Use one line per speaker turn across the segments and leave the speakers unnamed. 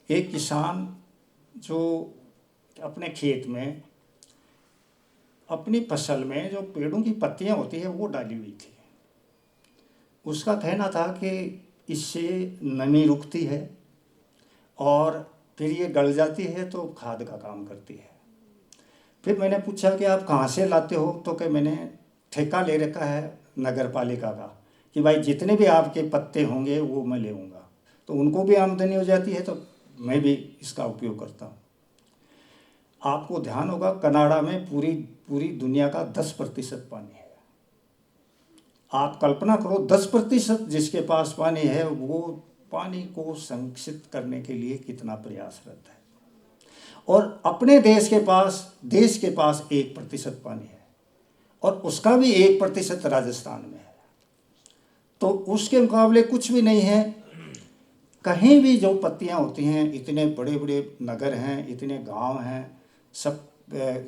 एक किसान जो अपने खेत में अपनी फसल में जो पेड़ों की पत्तियां होती है वो डाली हुई थी। उसका कहना था कि इससे नमी रुकती है और फिर ये गल जाती है तो खाद का काम करती है। फिर मैंने पूछा कि आप कहाँ से लाते हो, तो कि मैंने ठेका ले रखा है नगर पालिका का कि भाई जितने भी आपके पत्ते होंगे वो मैं ले लूँगा, तो उनको भी आमदनी हो जाती है तो मैं भी इसका उपयोग करता हूँ। आपको ध्यान होगा कनाडा में पूरी पूरी दुनिया का 10% पानी है। आप कल्पना करो 10% जिसके पास पानी है वो पानी को संरक्षित करने के लिए कितना प्रयासरत है। और अपने देश के पास 1% पानी है और उसका भी 1% राजस्थान में है, तो उसके मुकाबले कुछ भी नहीं है। कहीं भी जो पत्तियां होती हैं, इतने बड़े बड़े नगर हैं, इतने गांव हैं, सब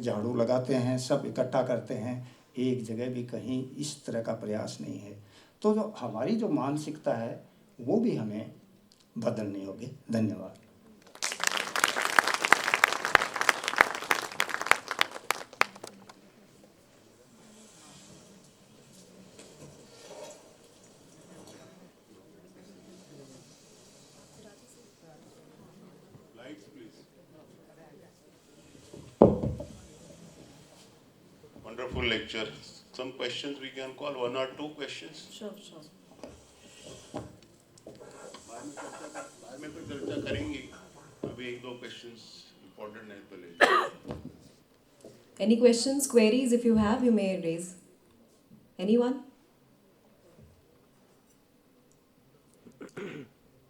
झाड़ू लगाते हैं, सब इकट्ठा करते हैं, एक जगह भी कहीं इस तरह का प्रयास नहीं है। तो जो हमारी जो मानसिकता है वो भी हमें बदलनी होगी। धन्यवाद।
Wonderful lecture. Some questions we can call, 1 or 2 questions.
Sure.
बाद में कोई चर्चा करेंगे, अभी 1-2 questions important है तो ले।
Any questions, queries? If you have, you may raise. Anyone?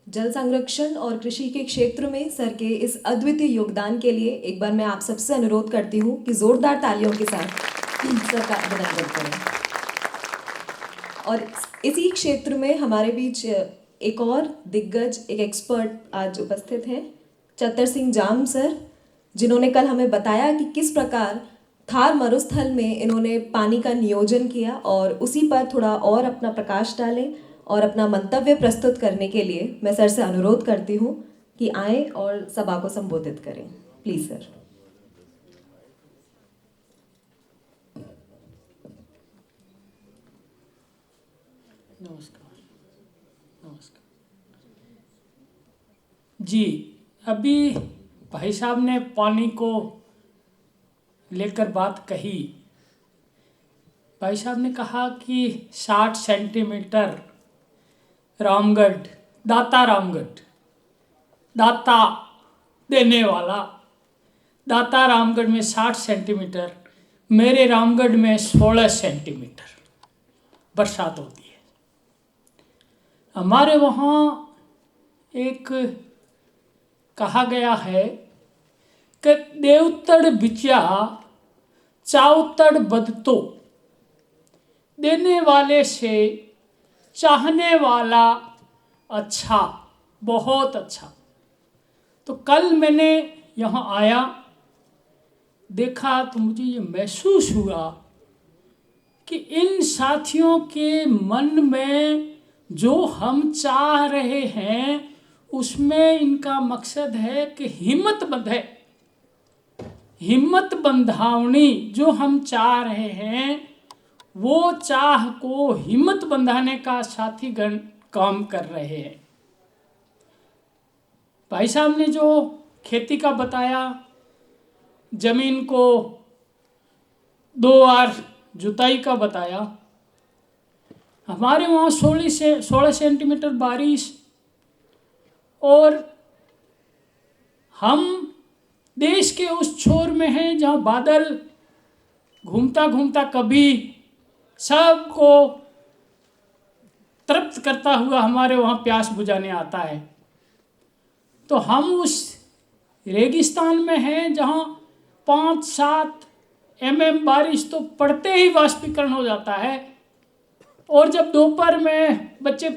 जल संरक्षण और कृषि के क्षेत्र में सर के इस अद्वितीय योगदान के लिए एक बार मैं आप सबसे अनुरोध करती हूँ कि जोरदार तालियों के साथ सर का अभिनंदन करें। और इसी क्षेत्र में हमारे बीच एक और दिग्गज, एक एक्सपर्ट आज उपस्थित हैं, चतर सिंह जाम सर, जिन्होंने कल हमें बताया कि किस प्रकार थार मरुस्थल में इन्होंने पानी का नियोजन किया, और उसी पर थोड़ा और अपना प्रकाश डालें और अपना मंतव्य प्रस्तुत करने के लिए मैं सर से अनुरोध करती हूँ कि आए और सभा को संबोधित करें। Please sir.
नमस्कार जी। अभी भाई साहब ने पानी को लेकर बात कही। भाई साहब ने कहा कि 60 सेंटीमीटर रामगढ़, दाता देने वाला, दाता रामगढ़ में 60 सेंटीमीटर, मेरे रामगढ़ में 16 सेंटीमीटर बरसात होती है। हमारे वहाँ एक कहा गया है कि देवतड़ बिचा चावतड़ बदतो, देने वाले से चाहने वाला अच्छा, बहुत अच्छा। तो कल मैंने यहाँ आया, देखा तो मुझे ये महसूस हुआ कि इन साथियों के मन में जो हम चाह रहे हैं उसमें इनका मकसद है कि हिम्मत बंधे, हिम्मत बंधावनी जो हम चाह रहे हैं वो चाह को हिम्मत बंधाने का साथीगण काम कर रहे हैं। भाई साहब ने जो खेती का बताया, जमीन को 2 बार जुताई का बताया, हमारे वहाँ 16 सेंटीमीटर बारिश, और हम देश के उस छोर में हैं जहाँ बादल घूमता घूमता कभी सबको तृप्त करता हुआ हमारे वहाँ प्यास बुझाने आता है। तो हम उस रेगिस्तान में हैं जहाँ 5-7 mm बारिश तो पड़ते ही वाष्पीकरण हो जाता है। और जब दोपहर में बच्चे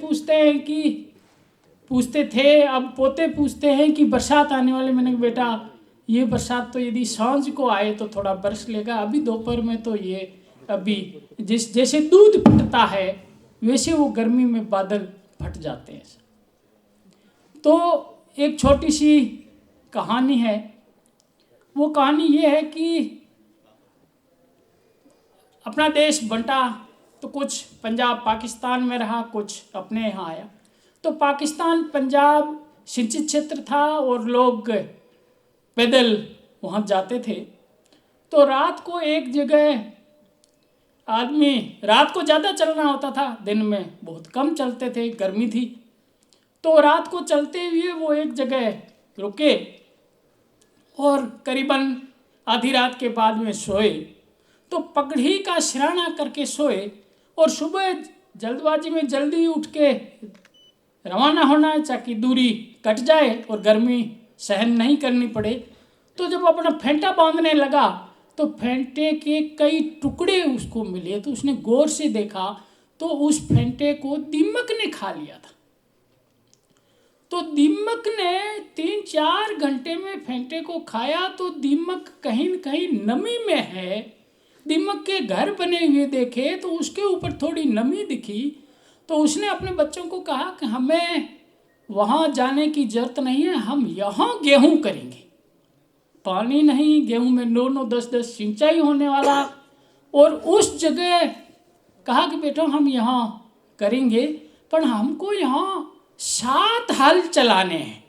पूछते थे, अब पोते पूछते हैं कि बरसात आने वाले, मैंने कहा बेटा ये बरसात तो यदि सांझ को आए तो थोड़ा बरस लेगा, अभी दोपहर में तो ये अभी जैसे दूध फटता है वैसे वो गर्मी में बादल फट जाते हैं। तो एक छोटी सी कहानी है। वो कहानी ये है कि अपना देश बंटा तो कुछ पंजाब पाकिस्तान में रहा, कुछ अपने यहाँ आया। तो पाकिस्तान पंजाब सिंचित क्षेत्र था और लोग पैदल वहाँ जाते थे। तो रात को एक जगह आदमी, रात को ज़्यादा चलना होता था, दिन में बहुत कम चलते थे, गर्मी थी। तो रात को चलते हुए वो एक जगह रुके और करीबन आधी रात के बाद में सोए। तो पगड़ी का सिरहाना करके सोए और सुबह जल्दबाजी में जल्दी उठ के रवाना होना है ताकि दूरी कट जाए और गर्मी सहन नहीं करनी पड़े। तो जब अपना फेंटा बांधने लगा तो फेंटे के कई टुकड़े उसको मिले। तो उसने गौर से देखा तो उस फेंटे को दीमक ने खा लिया था। तो दीमक ने 3-4 घंटे में फेंटे को खाया। तो दीमक कहीं न कहीं नमी में है। दीमक के घर बने हुए देखे तो उसके ऊपर थोड़ी नमी दिखी। तो उसने अपने बच्चों को कहा कि हमें वहाँ जाने की जरूरत नहीं है, हम यहाँ गेहूँ करेंगे। पानी नहीं, गेहूँ में 9-9 10-10 सिंचाई होने वाला। और उस जगह कहा कि बेटा हम यहाँ करेंगे, पर हमको यहाँ 7 हल चलाने हैं।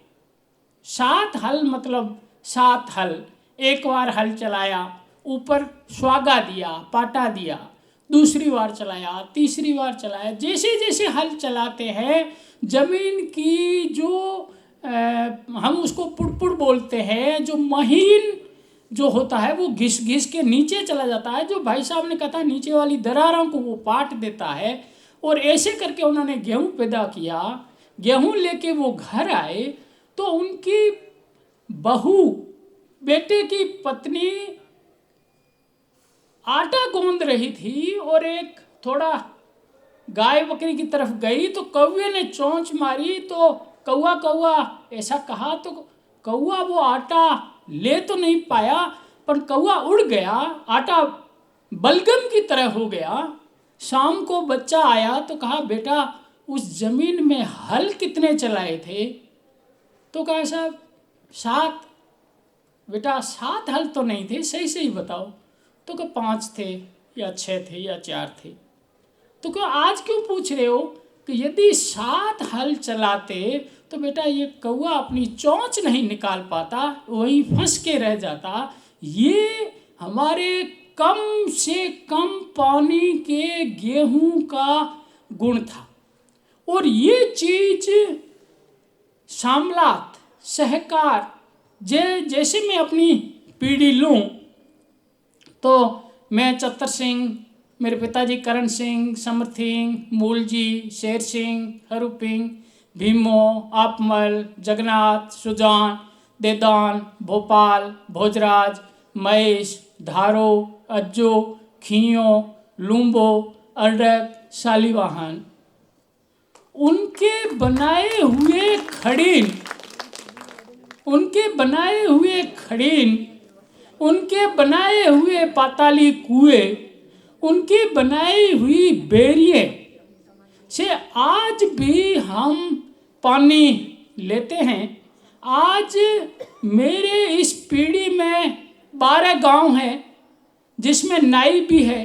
7 हल मतलब 7 हल। एक बार हल चलाया, ऊपर स्वागा दिया, पाटा दिया, दूसरी बार चलाया, तीसरी बार चलाया। जैसे जैसे हल चलाते हैं जमीन की जो हम उसको पुड़ बोलते हैं, जो महीन जो होता है वो घिस घिस के नीचे चला जाता है। जो भाई साहब ने कहा था नीचे वाली दरारों को वो पाट देता है। और ऐसे करके उन्होंने गेहूं पैदा किया। गेहूं लेके वो घर आए तो उनकी बहू, बेटे की पत्नी आटा गूंद रही थी और एक थोड़ा गाय बकरी की तरफ गई तो कौवे ने चोंच मारी। तो कौवा कौवा ऐसा कहा तो कौवा वो आटा ले तो नहीं पाया, पर कौवा उड़ गया, आटा बलगम की तरह हो गया। शाम को बच्चा आया तो कहा बेटा उस जमीन में हल कितने चलाए थे? तो कहा साहब 7। बेटा 7 हल तो नहीं थे, सही सही बताओ। तो क्या 5 थे या 6 थे या 4 थे? तो क्या आज क्यों पूछ रहे हो कि यदि 7 हल चलाते तो बेटा ये कौवा अपनी चोंच नहीं निकाल पाता, वहीं फंस के रह जाता। ये हमारे कम से कम पानी के गेहूं का गुण था। और ये चीज शामलात, सहकार, जैसे मैं अपनी पीढ़ी लूँ तो मैं चतर सिंह, मेरे पिताजी करण सिंह, समर सिंह, मूल जी, शेर सिंह, हरूपिंग, भीमो, आपमल, जगन्नाथ, सुजान, देदान, भोपाल, भोजराज, महेश, धारो, अज्जो, खियो, लुम्बो, अर्डक, शालीवाहन, उनके बनाए हुए खड़ीन, उनके बनाए हुए खड़ीन, उनके बनाए हुए पाताली कुएं, उनकी बनाई हुई बेरिए से आज भी हम पानी लेते हैं। आज मेरे इस पीढ़ी में 12 गांव हैं, जिसमें नाई भी है,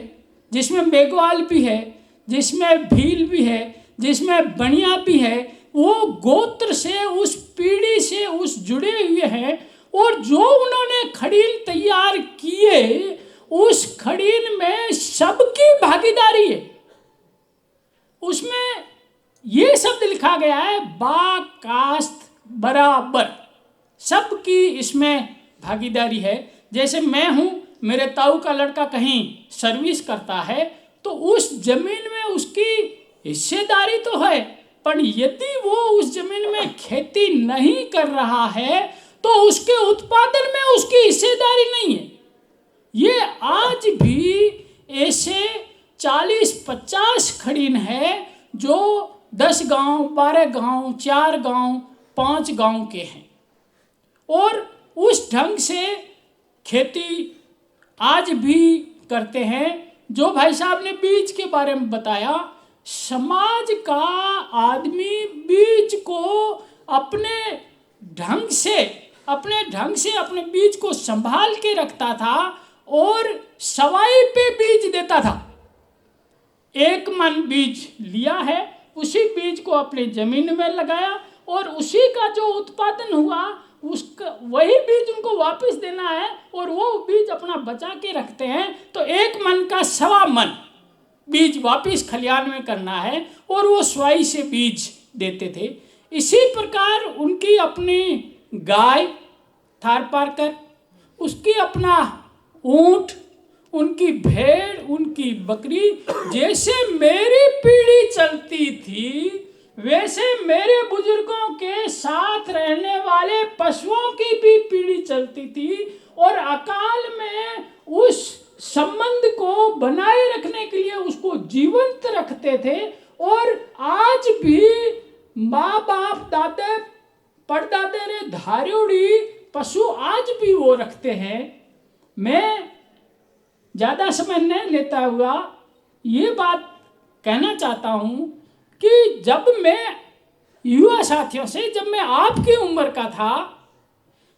जिसमें मेघवाल भी है, जिसमें भील भी है, जिसमें बनिया भी है। वो गोत्र से, उस पीढ़ी से उस जुड़े हुए हैं। और जो उन्होंने खड़ील तैयार किए उस खड़ील में सबकी भागीदारी है। उसमें ये शब्द लिखा गया है बाकास्त बराबर, सबकी इसमें भागीदारी है। जैसे मैं हूँ, मेरे ताऊ का लड़का कहीं सर्विस करता है तो उस जमीन में उसकी हिस्सेदारी तो है, पर यदि वो उस जमीन में खेती नहीं कर रहा है तो उसके उत्पादन में उसकी हिस्सेदारी नहीं है। ये आज भी ऐसे 40-50 खड़ीन है जो 10 गांव, 12 गांव, 4 गांव, 5 गांव के हैं। और उस ढंग से खेती आज भी करते हैं। जो भाई साहब ने बीज के बारे में बताया, समाज का आदमी बीज को अपने ढंग से अपने बीज को संभाल के रखता था और सवाई पे बीज देता था। 1 मन बीज लिया है, उसी बीज को अपनी जमीन में लगाया और उसी का जो उत्पादन हुआ उसका वही बीज उनको वापस देना है और वो बीज अपना बचा के रखते हैं। तो 1 मन का 1.25 मन बीज वापस खलियान में करना है और वो स्वाई से बीज देते थे। इसी प्रकार उनकी अपनी गाय थारपारकर, उसकी अपना ऊंट, उनकी भेड़, उनकी बकरी, जैसे मेरी पीढ़ी चलती थी वैसे मेरे बुजुर्गों के साथ रहने वाले पशुओं की भी पीढ़ी चलती थी और अकाल में उस संबंध को बनाए रखने के लिए उसको जीवंत रखते थे। और आज भी माँ बाप, दादे परदादे रे धार्योड़ी पशु आज भी वो रखते हैं। मैं ज़्यादा समय नहीं लेता हुआ ये बात कहना चाहता हूँ कि जब मैं युवा साथियों से, जब मैं आपकी उम्र का था,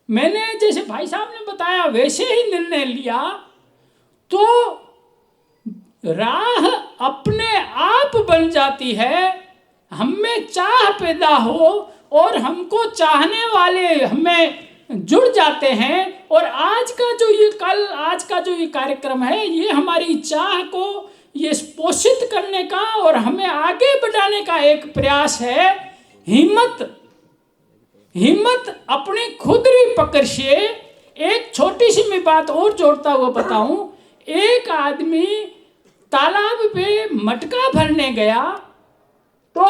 मैंने जैसे भाई साहब ने बताया वैसे ही निर्णय लिया तो राह अपने आप बन जाती है। हम में चाह पैदा हो और हमको चाहने वाले हमें जुड़ जाते हैं। और आज का जो ये कार्यक्रम है, ये हमारी चाह को ये पोषित करने का और हमें आगे बढ़ाने का एक प्रयास है। हिम्मत अपनी खुदरी पकड़ से। एक छोटी सी मैं बात और जोड़ता हुआ बताऊं, एक आदमी तालाब पे मटका भरने गया तो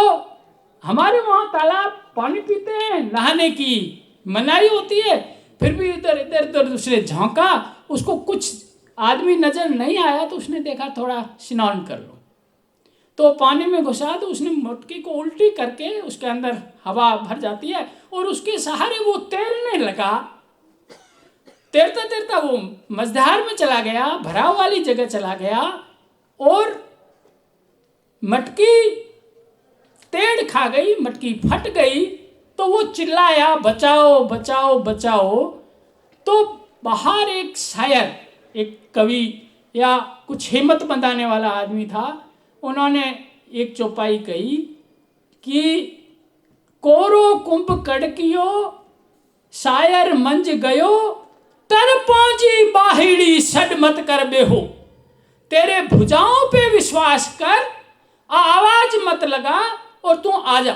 हमारे वहाँ तालाब पानी पीते हैं, नहाने की मनाही होती है, फिर भी इधर इधर दूसरे झांका, उसको कुछ आदमी नजर नहीं आया तो उसने देखा थोड़ा स्नान कर लो, तो पानी में घुसा तो उसने मटकी को उल्टी करके उसके अंदर हवा भर जाती है और उसके सहारे वो तैरने लगा। तैरता तैरता वो मझधार में चला गया, भराव वाली जगह चला गया और मटकी टेढ़ खा गई, मटकी फट गई। तो वो चिल्लाया बचाओ बचाओ बचाओ। तो बाहर एक शायर, एक कवि या कुछ हिम्मत बंधाने वाला आदमी था, उन्होंने एक चौपाई कही कि कोरो कुंभ कड़कियो शायर मंज गयो, तर पहुंची बाहिड़ी सड मत कर बेहो। तेरे भुजाओं पे विश्वास कर, आवाज मत लगा और तू आ जा।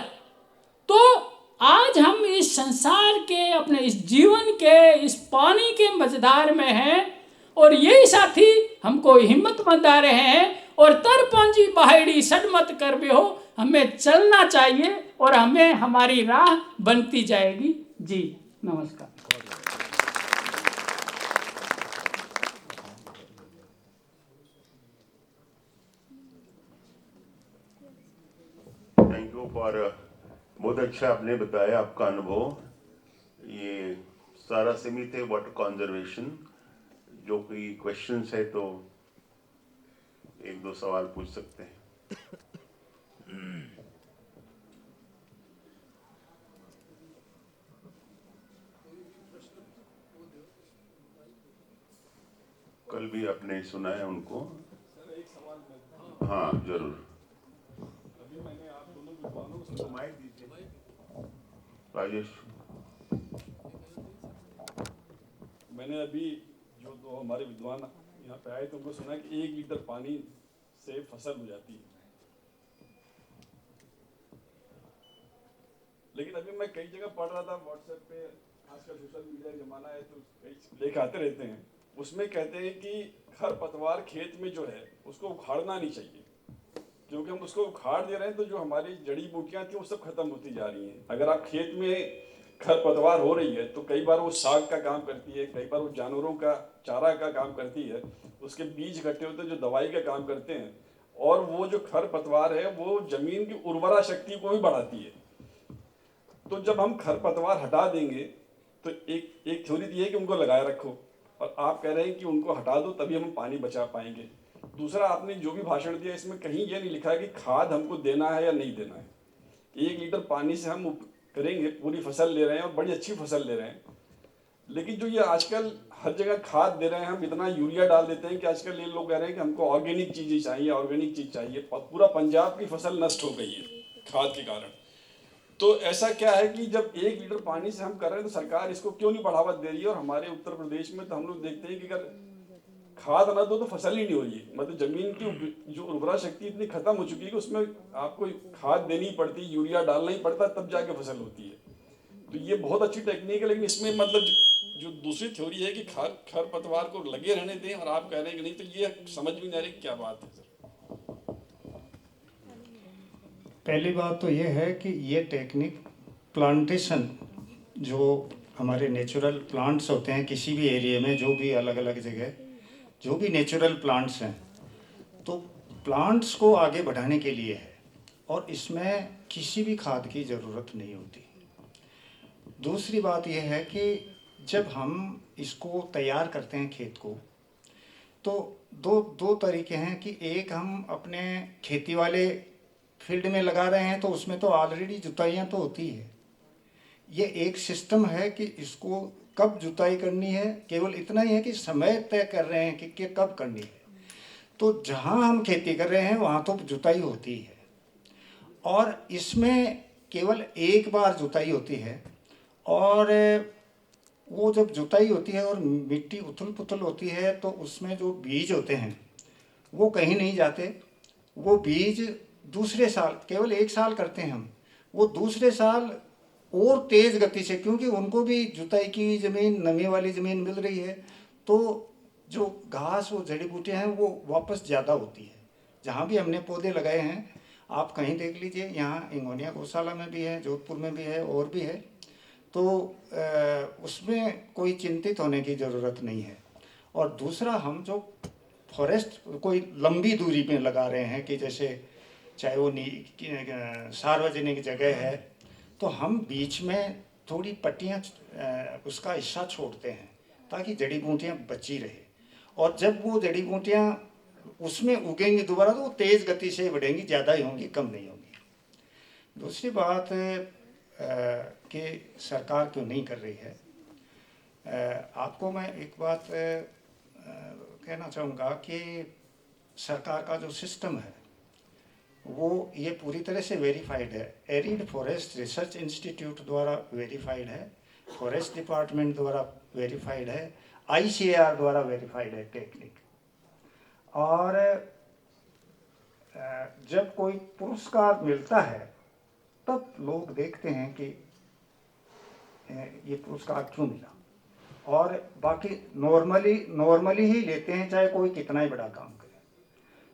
तो आज हम इस संसार के, अपने इस जीवन के, इस पानी के मझधार में हैं और यही साथी हमको हिम्मत बंधा रहे हैं और तर पहुंची बाहिड़ी सड मत कर बेहो। हमें चलना चाहिए और हमें हमारी राह बनती जाएगी। जी नमस्कार।
थैंक यू फॉर बहुत अच्छा आपने बताया आपका अनुभव। ये सारा सीमित है वाटर कंजर्वेशन। जो कोई क्वेश्चंस है तो 1-2 सवाल पूछ सकते हैं। कल भी आपने सुना है उनको? हाँ जरूर।
अभी मैंने आप दोनों विद्वानों को माइक दीजिए।
राजेश,
मैंने अभी जो 2 हमारे विद्वान यहाँ पे आए तो उनको सुना कि 1 लीटर पानी से फसल हो जाती है। लेकिन अभी मैं कई जगह पढ़ रहा था व्हाट्सएप पे, आजकल सोशल मीडिया का जमाना है तो कई लेख आते रहते हैं, उसमें कहते हैं कि खरपतवार खेत में जो है उसको उखाड़ना नहीं चाहिए, क्योंकि हम उसको उखाड़ दे रहे हैं तो जो हमारी जड़ी बूटियां थी वो सब खत्म होती जा रही हैं। अगर आप खेत में खरपतवार हो रही है तो कई बार वो साग का काम करती है, कई बार वो जानवरों का चारा का काम करती है, उसके बीज इकट्ठे होते हैं जो दवाई का काम करते हैं, और वो जो खरपतवार है वो जमीन की उर्वरा शक्ति को भी बढ़ाती है। तो जब हम खरपतवार हटा देंगे तो एक थ्योरी दी है कि उनको लगाए रखो, और आप कह रहे हैं कि उनको हटा दो तभी हम पानी बचा पाएंगे। दूसरा, आपने जो भी भाषण दिया इसमें कहीं ये नहीं लिखा है कि खाद हमको देना है या नहीं देना है। 1 लीटर पानी से हम करेंगे, पूरी फसल ले रहे हैं और बड़ी अच्छी फसल ले रहे हैं। लेकिन जो ये आजकल हर जगह खाद दे रहे हैं, हम इतना यूरिया डाल देते हैं कि आजकल ये लोग कह रहे हैं कि हमको ऑर्गेनिक चीज़ें चाहिए, ऑर्गेनिक चीज़ चाहिए। पूरा पंजाब की फसल नष्ट हो गई है खाद के कारण। तो ऐसा क्या है कि जब 1 लीटर पानी से हम कर रहे हैं तो सरकार इसको क्यों नहीं बढ़ावा दे रही है? और हमारे उत्तर प्रदेश में तो हम लोग देखते हैं कि अगर खाद ना दो तो फसल ही नहीं हो रही है। मतलब जमीन की जो उर्वरा शक्ति इतनी खत्म हो चुकी है कि उसमें आपको खाद देनी पड़ती, यूरिया डालना ही पड़ता, तब जाके फसल होती है। तो ये बहुत अच्छी टेक्निक है, लेकिन इसमें मतलब जो दूसरी थ्योरी है कि खरपतवार को लगे रहने दें और आप कह रहे हैं कि नहीं, तो ये समझ में नहीं आ रही क्या बात है सर।
पहली बात तो ये है कि ये टेक्निक प्लांटेशन, जो हमारे नेचुरल प्लांट्स होते हैं किसी भी एरिया में, जो भी अलग अलग जगह जो भी नेचुरल प्लांट्स हैं, तो प्लांट्स को आगे बढ़ाने के लिए है और इसमें किसी भी खाद की ज़रूरत नहीं होती। दूसरी बात यह है कि जब हम इसको तैयार करते हैं खेत को, तो दो तरीके हैं कि एक हम अपने खेती वाले फील्ड में लगा रहे हैं तो उसमें तो ऑलरेडी जुताइयाँ तो होती है। ये एक सिस्टम है कि इसको कब जुताई करनी है, केवल इतना ही है कि समय तय कर रहे हैं कि कब करनी है। तो जहाँ हम खेती कर रहे हैं वहाँ तो जुताई होती है और इसमें केवल एक बार जुताई होती है। और वो जब जुताई होती है और मिट्टी उथल पुथल होती है तो उसमें जो बीज होते हैं वो कहीं नहीं जाते। वो बीज दूसरे साल, केवल 1 साल करते हैं हम, वो दूसरे साल और तेज़ गति से, क्योंकि उनको भी जुताई की ज़मीन, नमी वाली ज़मीन मिल रही है, तो जो घास, वो जड़ी बूटियाँ हैं वो वापस ज़्यादा होती है। जहाँ भी हमने पौधे लगाए हैं, आप कहीं देख लीजिए, यहाँ इंगोनिया गौशाला में भी है, जोधपुर में भी है और भी है, तो उसमें कोई चिंतित होने की ज़रूरत नहीं है। और दूसरा, हम जो फॉरेस्ट कोई लंबी दूरी पे लगा रहे हैं कि जैसे चाहे वो सार्वजनिक जगह है, तो हम बीच में थोड़ी पट्टियाँ उसका हिस्सा छोड़ते हैं ताकि जड़ी बूटियाँ बची रहे। और जब वो जड़ी बूटियाँ उसमें उगेंगी दोबारा तो वो तेज़ गति से बढ़ेंगी, ज़्यादा ही होंगी, कम नहीं होंगी। दूसरी बात कि सरकार क्यों नहीं कर रही है, आपको मैं एक बात कहना चाहूँगा कि सरकार का जो सिस्टम है वो ये पूरी तरह से वेरीफाइड है। एरिड फॉरेस्ट रिसर्च इंस्टीट्यूट द्वारा वेरीफाइड है, फॉरेस्ट डिपार्टमेंट द्वारा वेरीफाइड है, ICAR द्वारा वेरीफाइड है टेक्निक। और जब कोई पुरस्कार मिलता है तब लोग देखते हैं कि ये पुरस्कार क्यों मिला, और बाकी नॉर्मली ही लेते हैं, चाहे कोई कितना ही बड़ा काम करे।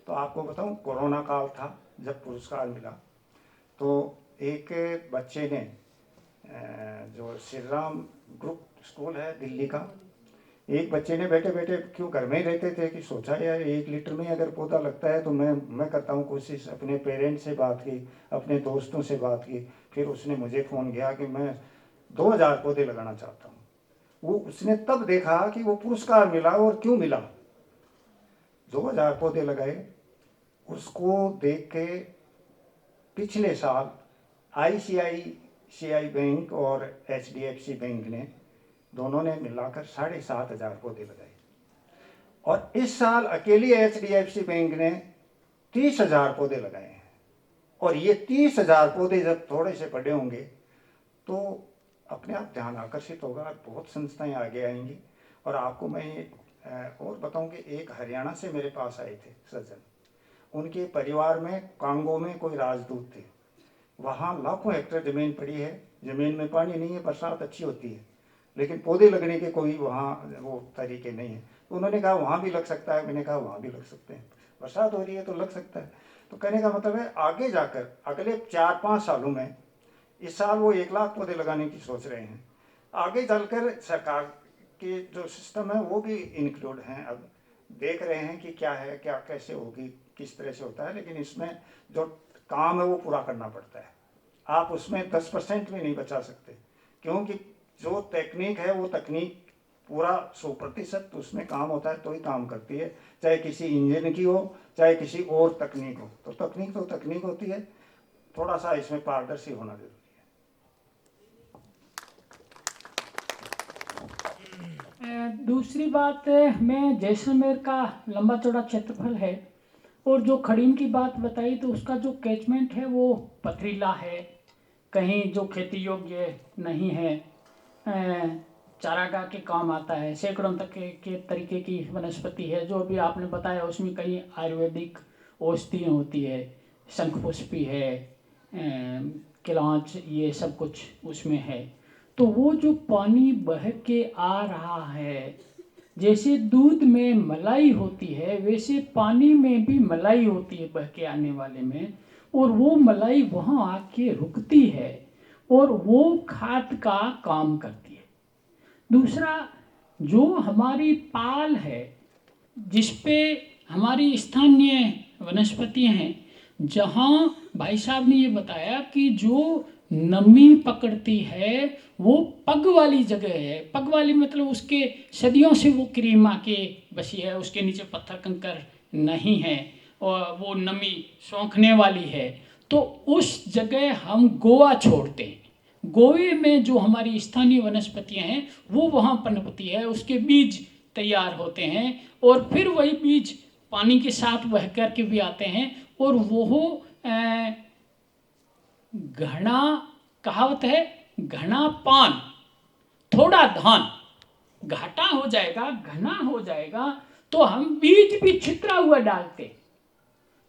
तो आपको बताऊं, कोरोना काल था जब पुरस्कार मिला, तो एक बच्चे ने, जो श्री राम ग्रुप स्कूल है दिल्ली का, एक बच्चे ने बैठे बैठे, क्यों घर में ही रहते थे, कि सोचा यार 1 लीटर में अगर पौधा लगता है तो मैं करता हूँ कोशिश। अपने पेरेंट्स से बात की, अपने दोस्तों से बात की, फिर उसने मुझे फ़ोन किया कि मैं 2000 पौधे लगाना चाहता हूँ। वो उसने तब देखा कि वो पुरस्कार मिला, और क्यों मिला। 2000 पौधे लगाए, उसको देख के पिछले साल ICICI बैंक और HDFC बैंक ने, दोनों ने मिलाकर 7500 पौधे लगाए। और इस साल अकेली HDFC बैंक ने 30,000 पौधे लगाए हैं। और ये 30,000 पौधे जब थोड़े से बड़े होंगे तो अपने आप ध्यान आकर्षित होगा, बहुत संस्थाएं आगे आएंगी। और आपको मैं और बताऊं कि एक हरियाणा से मेरे पास आए थे सज्जन, उनके परिवार में कांगो में कोई राजदूत थे। वहाँ लाखों हेक्टेयर ज़मीन पड़ी है, ज़मीन में पानी नहीं है, बरसात अच्छी होती है, लेकिन पौधे लगने के कोई वहाँ वो तरीके नहीं है। तो उन्होंने कहा वहाँ भी लग सकता है। मैंने कहा वहाँ भी लग सकते हैं, बरसात हो रही है तो लग सकता है। तो कहने का मतलब है आगे जाकर अगले 4-5 सालों में, इस साल वो 1 लाख पौधे लगाने की सोच रहे हैं, आगे चलकर सरकार के जो सिस्टम है वो भी इंक्लूड हैं। अब देख रहे हैं कि क्या है, क्या कैसे होगी, किस तरह से होता है, लेकिन इसमें जो काम है वो पूरा करना पड़ता है। आप उसमें 10% भी नहीं बचा सकते, क्योंकि जो तकनीक है वो तकनीक पूरा 100% उसमें काम होता है तो ही काम करती है, चाहे किसी इंजन की हो, चाहे किसी और तकनीक हो। तो तकनीक होती है, थोड़ा सा इसमें पारदर्शी होना जरूरी है।
दूसरी बात मैं जैसलमेर का लंबा चौड़ा क्षेत्रफल है और जो खड़ीम की बात बताई तो उसका जो कैचमेंट है वो पथरीला है, कहीं जो खेती योग्य नहीं है, चारागाह के काम आता है, सैकड़ों तक के तरीके की वनस्पति है। जो भी आपने बताया उसमें कई आयुर्वेदिक औषधियाँ होती है, शंखपुष्पी है, किलांच, ये सब कुछ उसमें है। तो वो जो पानी बह के आ रहा है, जैसे दूध में मलाई होती है वैसे पानी में भी मलाई होती है बह के आने वाले में, और वो मलाई वहाँ आके रुकती है और वो खाद का काम करती है। दूसरा, जो हमारी पाल है जिस पे हमारी स्थानीय वनस्पतियाँ हैं, जहाँ भाई साहब ने ये बताया कि जो नमी पकड़ती है वो पग वाली जगह है। पग वाली मतलब उसके सदियों से वो क्रीम आके बसी है, उसके नीचे पत्थर कंकर नहीं है और वो नमी सोखने वाली है। तो उस जगह हम गोवा छोड़ते हैं। गोवे में जो हमारी स्थानीय वनस्पतियाँ हैं वो वहाँ पनपती है, उसके बीज तैयार होते हैं और फिर वही बीज पानी के साथ बह कर के भी आते हैं और वो घना, कहावत है, घना पान थोड़ा धान, घाटा हो जाएगा, घना हो जाएगा तो हम बीज भी छितरा हुआ डालते।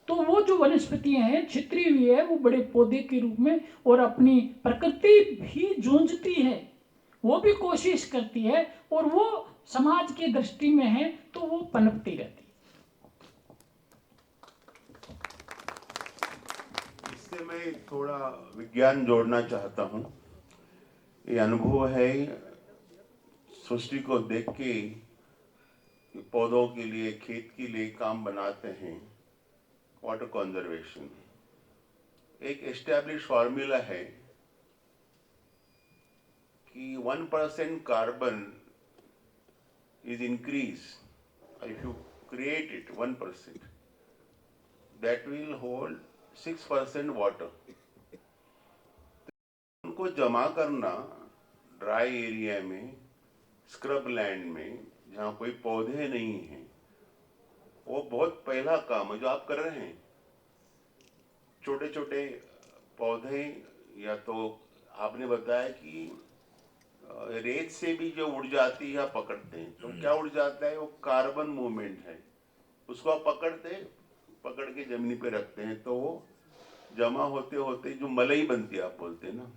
तो वो जो वनस्पतियां हैं छितरी हुई है, वो बड़े पौधे के रूप में, और अपनी प्रकृति भी जूझती है, वो भी कोशिश करती है और वो समाज की दृष्टि में है तो वो पनपती रहती है।
इससे मैं थोड़ा विज्ञान जोड़ना चाहता हूँ। ये अनुभव है सृष्टि को देख के पौधों के लिए, खेत के लिए काम बनाते हैं। वाटर कंजर्वेशन एक एस्टैब्लिश फार्मूला है कि 1% carbon is increased. If you create it 1%, that will hold 6% water. उनको जमा करना ड्राई एरिया में, स्क्रब लैंड में, जहाँ कोई पौधे नहीं हैं, वो बहुत पहला काम है जो आप कर रहे हैं। छोटे छोटे पौधे, या तो आपने बताया कि रेत से भी जो उड़ जाती है पकड़ते हैं, तो क्या उड़ जाता है, वो कार्बन मूवमेंट है, उसको आप पकड़ के जमीन पे रखते हैं, तो वो जमा होते होते जो मलई बनती है, आप बोलते हैं ना।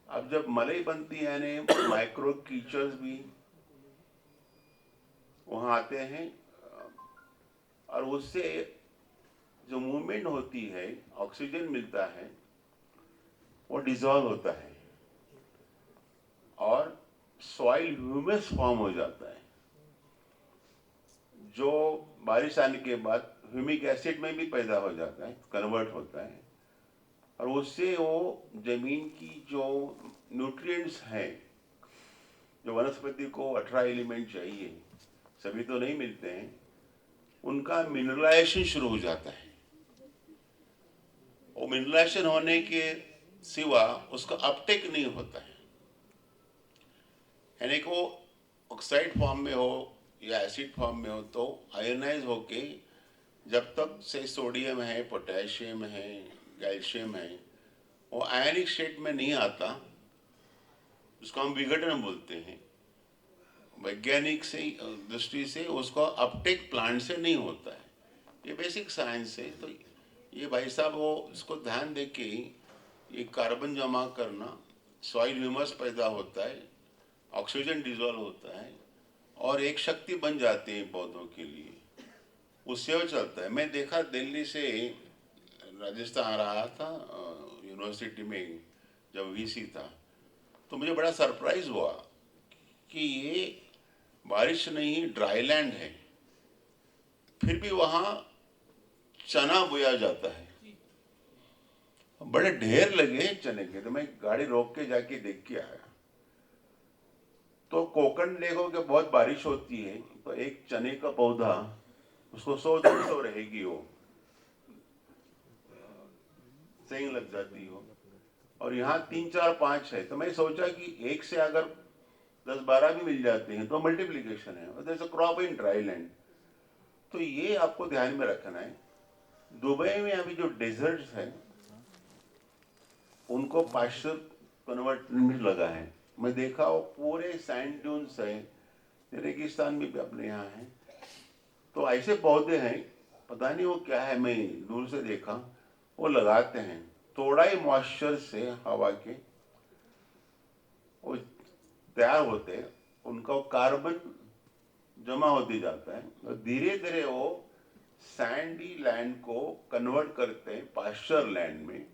अब जब मलई बनती है यानी माइक्रो कीचर्स भी वहां आते हैं और उससे जो मूवमेंट होती है, ऑक्सीजन मिलता है, वो डिसॉल्व होता है और सॉइल ह्यूमस फॉर्म हो जाता है, जो बारिश आने के बाद ह्यूमिक एसिड में भी पैदा हो जाता है, कन्वर्ट होता है, और उससे वो जमीन की जो न्यूट्रिएंट्स हैं, जो वनस्पति को 18 एलिमेंट चाहिए, सभी तो नहीं मिलते हैं, उनका मिनरलाइजेशन शुरू हो जाता है। वो मिनरलाइजेशन होने के सिवा उसका अपटेक नहीं होता है, यानी कि वो ऑक्साइड फॉर्म में हो या एसिड फॉर्म में हो तो आयनाइज होके जब तक से सोडियम है, पोटेशियम है, कैल्शियम है, वो आयनिक स्टेट में नहीं आता, उसको हम विघटन बोलते हैं। वैज्ञानिक से दृष्टि से उसका अपटेक प्लांट से नहीं होता है, ये बेसिक साइंस है। तो ये भाई साहब वो इसको ध्यान दे के ये कार्बन जमा करना, सॉइल ह्यूमस पैदा होता है, ऑक्सीजन डिजॉल्व होता है और एक शक्ति बन जाती है पौधों के लिए, उससे वो चलता है। मैं देखा दिल्ली से राजस्थान आ रहा था यूनिवर्सिटी में जब वीसी था, तो मुझे बड़ा सरप्राइज हुआ कि ये बारिश नहीं, ड्राई लैंड है, फिर भी वहाँ चना बोया जाता है, बड़े ढेर लगे चने के। तो मैं गाड़ी रोक के जाके देख के आया, तो कोकण देखोगे बहुत बारिश होती है तो एक चने का पौधा उसको 100-200 रहेगी, वो सेंग लग जाती हो, और यहाँ 3-4-5 है। तो मैं सोचा कि एक से अगर 10-12 भी मिल जाते हैं तो मल्टीप्लिकेशन है, और there is a crop in dry land. तो ये आपको ध्यान में रखना है। दुबई में अभी जो डेजर्ट्स हैं उनको पास्चर कन्वर्टमेंट लगा है। मैं देखा वो पूरे सैंड ड्यून्स हैं, रेगिस्तान में भी अपने यहाँ है, तो ऐसे पौधे हैं, पता नहीं वो क्या है, मैं दूर से देखा, वो लगाते हैं थोड़ा ही मॉइस्चर से हवा के वो तैयार होते हैं, उनका कार्बन जमा होते जाता है और धीरे धीरे वो सैंडी लैंड को कन्वर्ट करते हैं पास्चर लैंड में।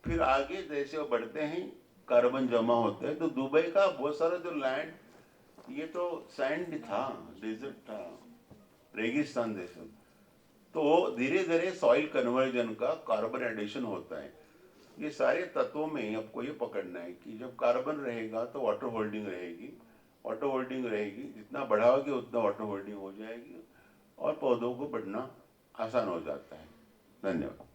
फिर आगे जैसे वो बढ़ते हैं कार्बन जमा होते हैं। तो दुबई का बहुत सारा जो लैंड, ये तो सैंड था, डेजर्ट था, रेगिस्तान जैसा, तो धीरे धीरे सॉइल कन्वर्जन का कार्बन एडिशन होता है। ये सारे तत्वों में आपको ये पकड़ना है कि जब कार्बन रहेगा तो वाटर होल्डिंग रहेगी, वाटर होल्डिंग रहेगी, जितना बढ़ाओगे उतना वाटर होल्डिंग हो जाएगी और पौधों को बढ़ना आसान हो जाता है। धन्यवाद।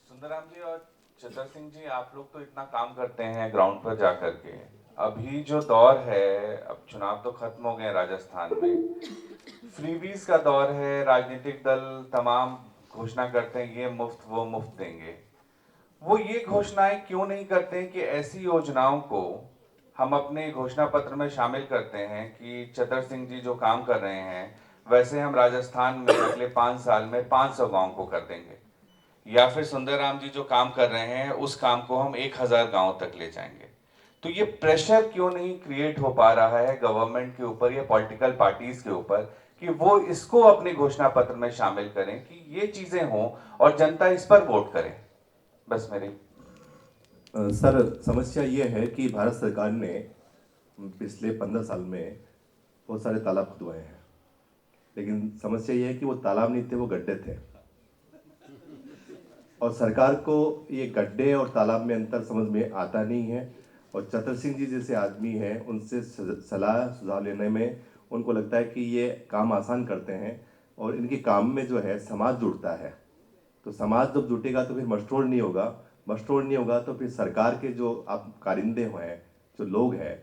सुंदराम जी और चतर सिंह जी, आप लोग तो इतना काम करते हैं ग्राउंड पर जाकर के। अभी जो दौर है, अब चुनाव तो खत्म हो गए राजस्थान में, फ्रीबीज का दौर है। राजनीतिक दल तमाम घोषणा करते हैं ये मुफ्त वो मुफ्त देंगे। वो ये घोषणाएं क्यों नहीं करते कि ऐसी योजनाओं को हम अपने घोषणा पत्र में शामिल करते हैं कि चतर सिंह जी जो काम कर रहे हैं वैसे हम राजस्थान में अगले 5 साल में 500 गांव को कर देंगे, या फिर सुंदरराम जी जो काम कर रहे हैं उस काम को हम 1000 गांव तक ले जाएंगे। तो ये प्रेशर क्यों नहीं क्रिएट हो पा रहा है गवर्नमेंट के ऊपर या पॉलिटिकल पार्टीज के ऊपर कि वो इसको अपने घोषणा पत्र में शामिल करें कि ये चीजें हों और जनता इस पर वोट करे। बस मेरी
सर, समस्या ये है कि भारत सरकार ने पिछले 15 साल में बहुत सारे तालाब खुदवाए हैं, लेकिन समस्या ये है कि वो तालाब नहीं थे, वो गड्ढे थे। और सरकार को ये गड्ढे और तालाब में अंतर समझ में आता नहीं है। और चतर सिंह जी जैसे आदमी हैं, उनसे सलाह सुझाव लेने में उनको लगता है कि ये काम आसान करते हैं, और इनके काम में जो है समाज जुड़ता है। तो समाज जब जुटेगा तो फिर मशरूर नहीं होगा, मशरूर नहीं होगा तो फिर सरकार के जो आप कारिंदे हैं, जो लोग हैं,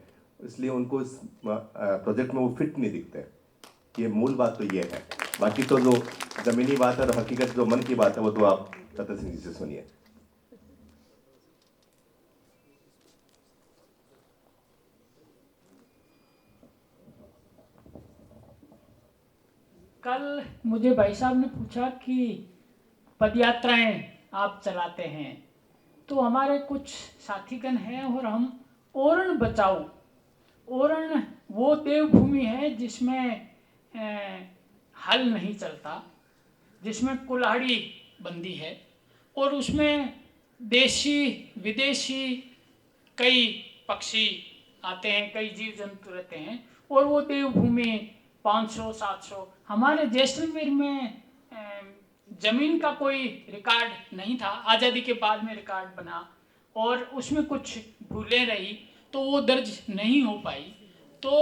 इसलिए उनको इस प्रोजेक्ट में वो फिट नहीं दिखते। ये मूल बात तो ये है। बाकी तो जो ज़मीनी बात है और हकीकत जो मन की बात है वो तो आप चतर सिंह जी से सुनिए।
कल मुझे भाई साहब ने पूछा कि पदयात्राएं आप चलाते हैं, तो हमारे कुछ साथीगण हैं और हम ओरण बचाओ, ओरण वो देवभूमि है जिसमें हल नहीं चलता, जिसमें कुल्हाड़ी बंदी है और उसमें देशी विदेशी कई पक्षी आते हैं, कई जीव जंतु रहते हैं, और वो देवभूमि 500-700। हमारे जैसलमेर में जमीन का कोई रिकॉर्ड नहीं था, आज़ादी के बाद में रिकॉर्ड बना और उसमें कुछ भूलें रही तो वो दर्ज नहीं हो पाई। तो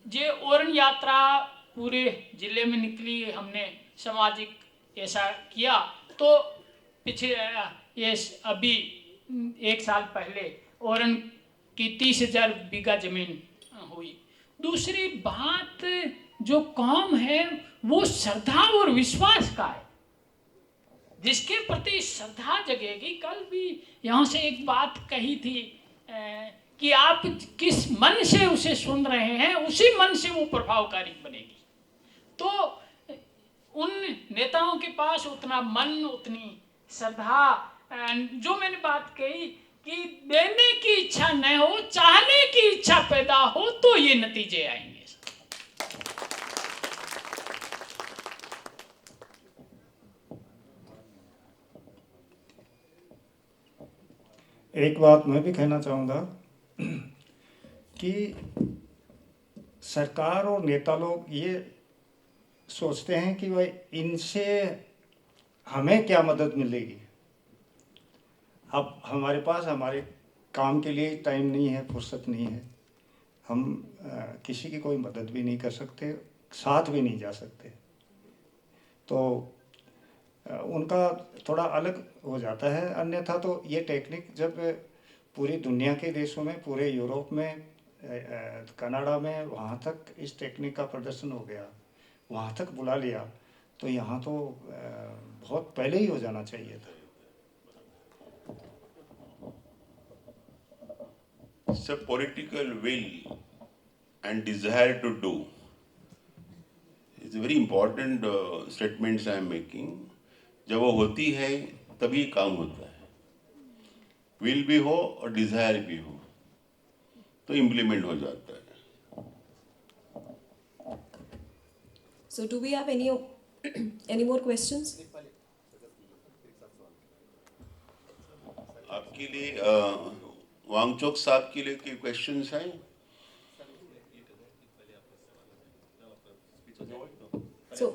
ये ओरण यात्रा पूरे ज़िले में निकली, हमने सामाजिक ऐसा किया। तो पिछले ये अभी 1 साल पहले ओरण की 30,000 बीघा जमीन हुई। दूसरी बात, जो काम है वो श्रद्धा और विश्वास का है, जिसके प्रति श्रद्धा जगेगी। कल भी यहाँ से एक बात कही थी कि आप किस मन से उसे सुन रहे हैं, उसी मन से वो प्रभावकारी बनेगी। तो उन नेताओं के पास उतना मन, उतनी श्रद्धा, जो मैंने बात कही कि देने की इच्छा न हो, चाहने की इच्छा पैदा हो तो ये नतीजे आएंगे।
एक बात मैं भी कहना चाहूँगा कि सरकार और नेता लोग ये सोचते हैं कि भाई इनसे हमें क्या मदद मिलेगी। अब हमारे पास हमारे काम के लिए टाइम नहीं है, फुर्सत नहीं है, हम किसी की कोई मदद भी नहीं कर सकते, साथ भी नहीं जा सकते। तो उनका थोड़ा अलग हो जाता है। अन्यथा तो ये टेक्निक जब पूरी दुनिया के देशों में, पूरे यूरोप में, कनाडा में, वहाँ तक इस टेक्निक का प्रदर्शन हो गया, वहाँ तक बुला लिया, तो यहाँ तो बहुत पहले ही हो जाना चाहिए था।
It's a political will and desire to do. It's a very important statements I am making. जब वो होती है तभी काम होता है। विल भी हो और डिजायर भी हो तो इम्प्लीमेंट हो जाता है।
So do we have any more questions?
आपके लिए वांगचोक साहब के लिए कोई क्वेश्चंस हैं?
So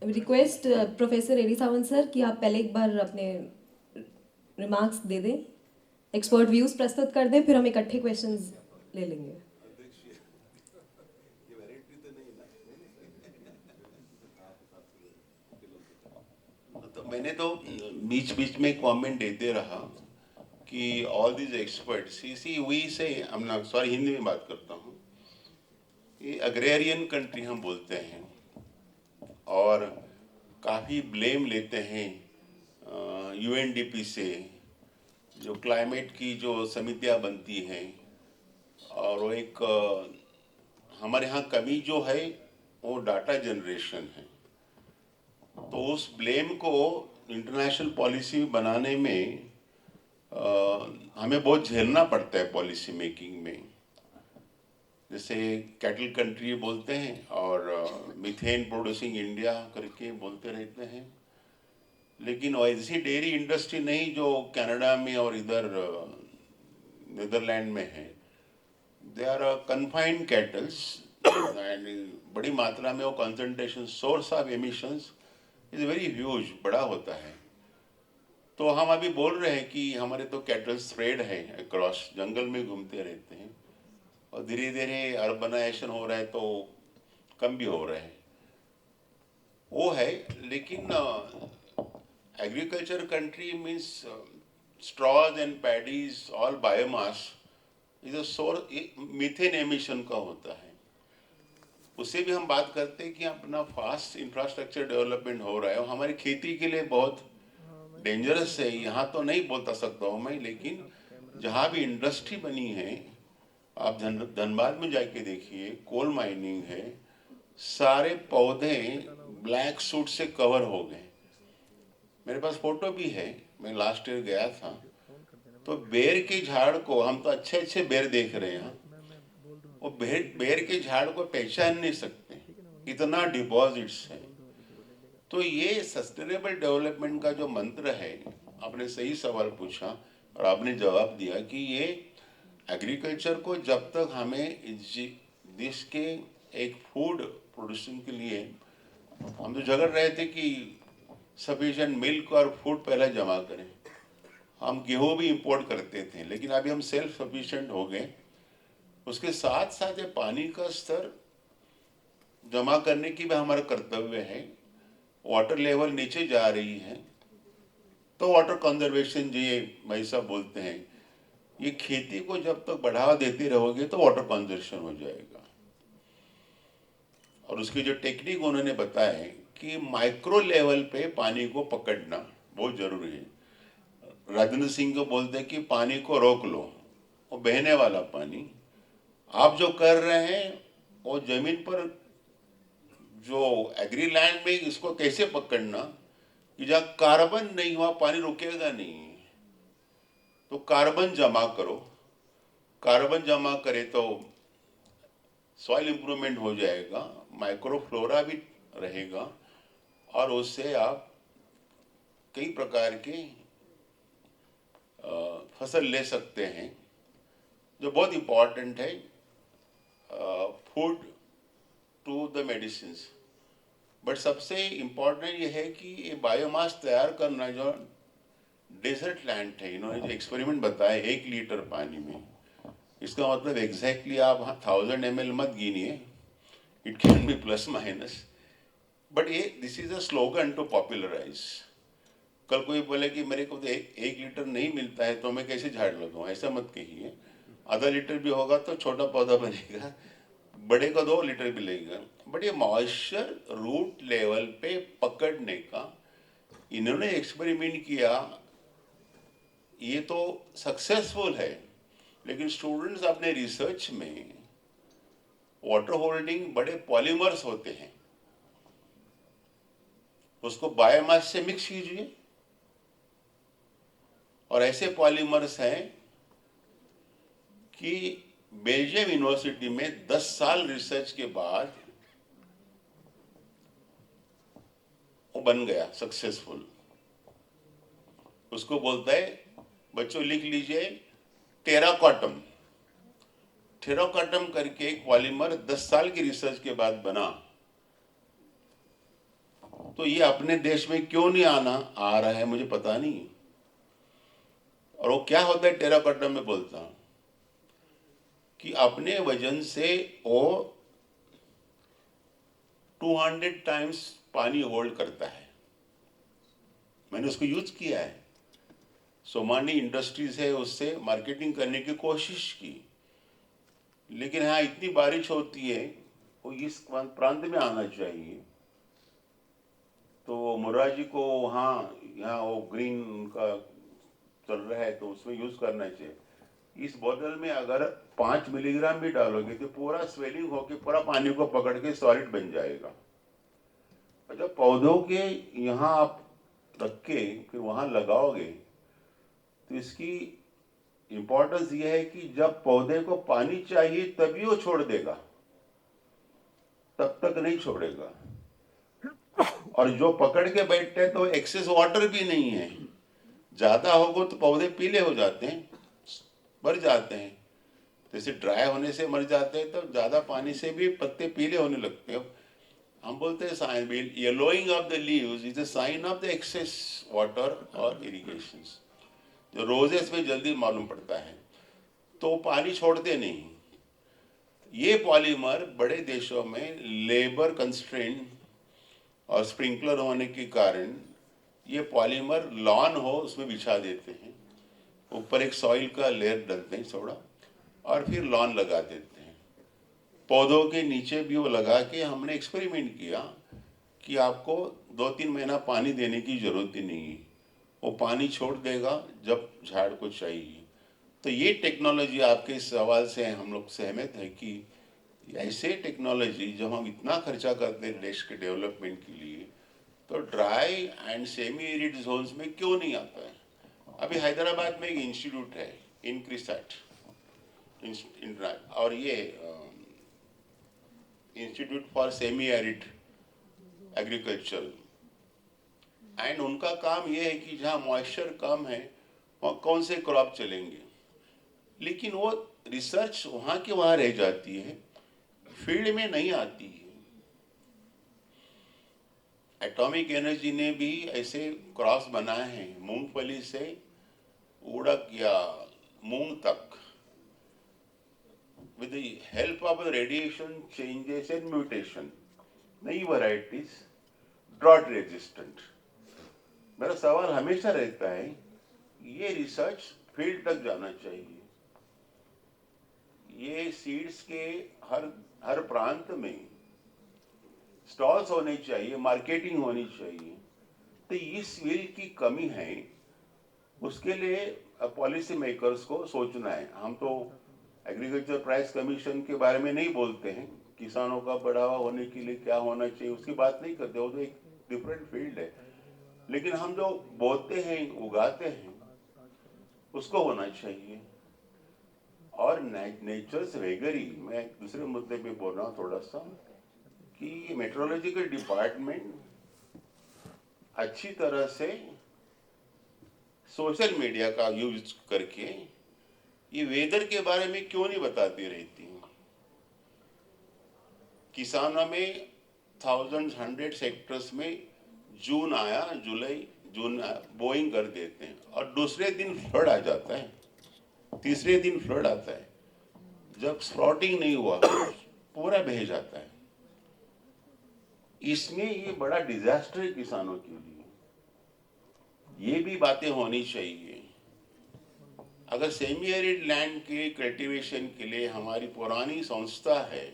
request professor A D Sawant sir कि आप पहले एक बार अपने रिमार्क्स दे दें, एक्सपर्ट व्यूज प्रस्तुत कर दें, फिर हम इकट्ठे क्वेश्चंस ले लेंगे।
तो मैंने तो बीच बीच में कमेंट देते रहा कि all these experts C V से सॉरी हिंदी में बात करता हूँ, ये अग्रेरियन कंट्री हम बोलते हैं और काफ़ी ब्लेम लेते हैं यूएनडीपी से, जो क्लाइमेट की जो समितियाँ बनती हैं, और वो एक हमारे यहाँ कमी जो है वो डाटा जनरेशन है। तो उस ब्लेम को इंटरनेशनल पॉलिसी बनाने में हमें बहुत झेलना पड़ता है पॉलिसी मेकिंग में। जैसे कैटल कंट्री बोलते हैं और मीथेन प्रोड्यूसिंग इंडिया करके बोलते रहते हैं, लेकिन ऐसी डेयरी इंडस्ट्री नहीं जो कनाडा में और इधर नीदरलैंड में है। They are confined cattles and बड़ी मात्रा में वो concentration, source of emissions is very huge, बड़ा होता है। तो हम अभी बोल रहे हैं कि हमारे तो कैटल स्प्रेड है अक्रॉस, जंगल में घूमते रहते हैं और धीरे धीरे अर्बनाइजेशन हो रहा है तो कम भी हो रहा है, वो है। लेकिन agriculture country means straws and paddies all biomass is a source, methane emission का होता है। उससे भी हम बात करते हैं कि अपना फास्ट इंफ्रास्ट्रक्चर डेवलपमेंट हो रहा है और हमारी खेती के लिए बहुत डेंजरस है। यहाँ तो नहीं बोलता सकता हूँ मैं, लेकिन जहाँ भी इंडस्ट्री बनी है, आप धनबाद में जाके देखिए, कोल माइनिंग है, सारे पौधे ब्लैक सूट से कवर हो गए। मेरे पास फोटो भी है, मैं लास्ट ईयर गया था, तो बेर के झाड़ को हम तो अच्छे अच्छे बेर देख रहे हैं, वो बेर के झाड़ को पहचान नहीं सकते, इतना डिपॉजिट्स है। तो ये सस्टेनेबल डेवलपमेंट का जो मंत्र है, आपने सही सवाल पूछा और आपने जवाब दिया कि ये एग्रीकल्चर को जब तक हमें देश के एक फूड प्रोड्यूसिंग के लिए, हम तो झगड़ रहे थे कि सफिशिएंट मिल्क और फूड पहले जमा करें। हम गेहूँ भी इंपोर्ट करते थे, लेकिन अभी हम सेल्फ सफिशिएंट हो गए। उसके साथ साथ ये पानी का स्तर जमा करने की भी हमारा कर्तव्य है। वाटर लेवल नीचे जा रही है तो वाटर कंजर्वेशन जो ये भाई साहब बोलते हैं, ये खेती को जब तक बढ़ावा देते रहोगे तो वाटर कंजर्वेशन हो जाएगा। और उसकी जो टेक्निक उन्होंने बताया है कि माइक्रो लेवल पे पानी को पकड़ना बहुत जरूरी है। राजेंद्र सिंह को बोलते हैं कि पानी को रोक लो, वो बहने वाला पानी। आप जो कर रहे हैं वो जमीन पर जो एग्री लैंड में इसको कैसे पकड़ना कि जहाँ कार्बन नहीं हुआ पानी रुकेगा नहीं, तो कार्बन जमा करो। कार्बन जमा करे तो सॉइल इंप्रूवमेंट हो जाएगा, माइक्रोफ्लोरा भी रहेगा और उससे आप कई प्रकार के फसल ले सकते हैं, जो बहुत इम्पोर्टेंट है food to the medicine. But सबसे इम्पोर्टेंट ये है कि ये बायोमास तैयार करना, जो डेजर्ट लैंड है, इन्होंने जो एक्सपेरिमेंट बताया 1 लीटर पानी में इसका मतलब एग्जैक्टली आप 1000 ml मत गिनिए, it can be plus minus, but ये this is a slogan to popularise. कल कोई बोले कि मेरे को तो 1 लीटर नहीं मिलता है तो मैं कैसे झाड़ लगाऊं, ऐसा मत कहिए। आधा लीटर भी होगा तो छोटा पौधा बनेगा, बड़े को 2 लीटर भी लगेगा। बट ये मॉइस्चर रूट लेवल पे पकड़ने का इन्होंने एक्सपेरिमेंट किया, ये तो सक्सेसफुल है। लेकिन स्टूडेंट्स अपने रिसर्च में वाटर होल्डिंग बड़े पॉलीमर्स होते हैं, उसको बायोमास से मिक्स कीजिए, और ऐसे पॉलीमर्स हैं कि बेल्जियम यूनिवर्सिटी में 10 साल रिसर्च के बाद वो बन गया सक्सेसफुल। उसको बोलता है, बच्चों लिख लीजिए, टेराकॉटम। टेराकॉटम करके एक पॉलीमर 10 साल की रिसर्च के बाद बना। तो ये अपने देश में क्यों नहीं आ रहा है मुझे पता नहीं। और वो क्या होता है टेराकॉटम में, बोलता हूं कि अपने वजन से वो 200 टाइम्स पानी होल्ड करता है। मैंने उसको यूज किया है, सोमानी इंडस्ट्रीज है, उससे मार्केटिंग करने की कोशिश की, लेकिन हाँ इतनी बारिश होती है, वो इस प्रांत में आना चाहिए। तो मुराजी को वहाँ यहाँ वो ग्रीन का चल रहा है तो उसमें यूज करना चाहिए। इस बोतल में अगर 5 मिलीग्राम भी डालोगे तो पूरा स्वेलिंग होकर पूरा पानी को पकड़ के सॉलिड बन जाएगा। और जब पौधों के यहाँ आप रख के फिर वहाँ लगाओगे तो इसकी इंपॉर्टेंस ये है कि जब पौधे को पानी चाहिए तभी वो छोड़ देगा, तब तक नहीं छोड़ेगा। और जो पकड़ के बैठते हैं तो एक्सेस वाटर भी नहीं है, ज्यादा होगा तो पौधे पीले हो जाते हैं, मर जाते हैं। जैसे ड्राई होने से मर जाते हैं तो ज्यादा पानी से भी पत्ते पीले होने लगते हैं। हम बोलते हैं sign yellowing of the leaves is a sign of the excess water और इरिगेशन, जो रोजेस में जल्दी मालूम पड़ता है। तो पानी छोड़ते नहीं। ये पॉलीमर बड़े देशों में लेबर कंस्ट्रेंट और स्प्रिंकलर होने के कारण ये पॉलीमर लॉन हो उसमें बिछा देते हैं, ऊपर एक सॉइल का लेयर डालते हैं थोड़ा, और फिर लॉन लगा देते हैं। पौधों के नीचे भी वो लगा के हमने एक्सपेरिमेंट किया कि आपको 2-3 महीना पानी देने की जरूरत ही नहीं है, वो पानी छोड़ देगा जब झाड़ को चाहिए। तो ये टेक्नोलॉजी, आपके इस सवाल से हम लोग सहमत है कि ऐसे टेक्नोलॉजी जब हम इतना खर्चा करते हैं देश के डेवलपमेंट के लिए, तो dry and semi arid zones में क्यों नहीं आता है। अभी हैदराबाद में एक इंस्टीट्यूट है इनक्रिसैट, और ये institute for semi arid agriculture, and उनका काम ये है कि जहाँ मॉइस्चर कम है वहाँ कौन से क्रॉप चलेंगे, लेकिन वो रिसर्च वहाँ की वहाँ रह जाती है, फील्ड में नहीं आती है। एटॉमिक एनर्जी ने भी ऐसे क्रॉस बनाए हैं, मूंगफली से उड़द या मूंग तक, with the help of radiation changes and mutation, नई varieties drought resistant। मेरा सवाल हमेशा रहता है, ये रिसर्च फील्ड तक जाना चाहिए। ये सीड्स के हर प्रांत में स्टॉल्स होने चाहिए, मार्केटिंग होनी चाहिए। तो इस विल की कमी है, उसके लिए पॉलिसी मेकर्स को सोचना है। हम तो एग्रीकल्चर प्राइस कमीशन के बारे में नहीं बोलते हैं, किसानों का बढ़ावा होने के लिए क्या होना चाहिए उसकी बात नहीं करते, वो तो एक डिफरेंट फील्ड है। लेकिन हम जो बोते हैं, उगाते हैं, उसको होना चाहिए। और नेचर्स वेगरी, मैं दूसरे मुद्दे पे बोल रहा हूँ थोड़ा सा, कि मेट्रोलॉजिकल डिपार्टमेंट अच्छी तरह से सोशल मीडिया का यूज करके ये वेदर के बारे में क्यों नहीं बताती रहती। किसानों में थाउजेंड्स, 100 हेक्टर्स में जून आया, जून बोइंग कर देते हैं और दूसरे दिन फ्लड आ जाता है, तीसरे दिन फ्लड आता है। जब स्प्रॉटिंग नहीं हुआ पूरा बह जाता है। इसमें ये बड़ा डिजास्टर है किसानों के लिए, ये भी बातें होनी चाहिए। अगर सेमी एरिड लैंड के कल्टीवेशन के लिए हमारी पुरानी संस्था है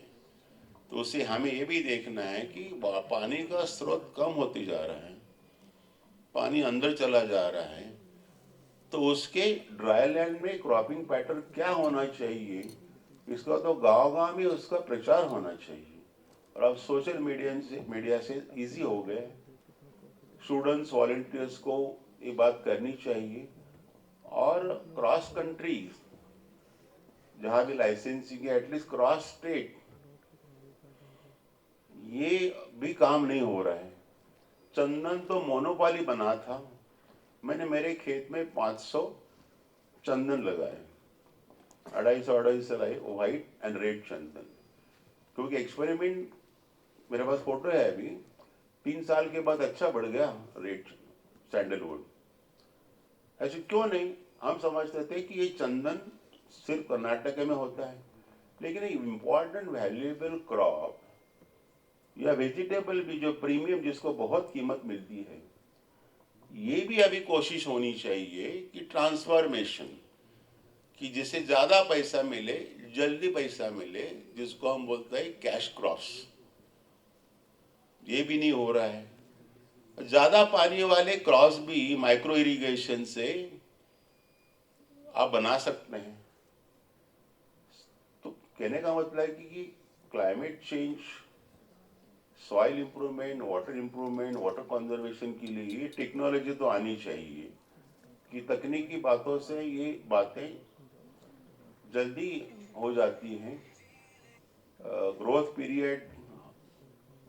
तो उसे हमें ये भी देखना है कि पानी का स्रोत कम होते जा रहा है, पानी अंदर चला जा रहा है, तो उसके ड्राई लैंड में क्रॉपिंग पैटर्न क्या होना चाहिए, इसका तो गांव-गांव में उसका प्रचार होना चाहिए। और अब सोशल मीडिया से इजी हो गए, स्टूडेंट्स वॉलंटियर्स को ये बात करनी चाहिए। और क्रॉस कंट्री जहां भी लाइसेंसिंग है, एटलीस्ट क्रॉस स्टेट, ये भी काम नहीं हो रहा है। चंदन तो मोनोपोली बना था, मैंने मेरे खेत में 500 चंदन लगाए, 250 लाए व्हाइट एंड रेड चंदन, क्योंकि एक्सपेरिमेंट मेरे पास फोटो है अभी, 3 साल के बाद अच्छा बढ़ गया रेड सैंडलवुड। ऐसे क्यों नहीं, हम समझते थे कि ये चंदन सिर्फ कर्नाटक में होता है, लेकिन एक इम्पॉर्टेंट वैल्यूएबल क्रॉप या वेजिटेबल भी जो प्रीमियम जिसको बहुत कीमत मिलती है, ये भी अभी कोशिश होनी चाहिए कि ट्रांसफॉर्मेशन, कि जिससे ज्यादा पैसा मिले, जल्दी पैसा मिले, जिसको हम बोलते हैं कैश क्रॉप्स, ये भी नहीं हो रहा है। ज्यादा पानी वाले क्रॉस भी माइक्रो इरिगेशन से आप बना सकते हैं। तो कहने का मतलब है कि climate change, soil improvement, water improvement, water conservation के लिए ये टेक्नोलॉजी तो आनी चाहिए कि तकनीकी बातों से ये बातें जल्दी हो जाती हैं। Growth period,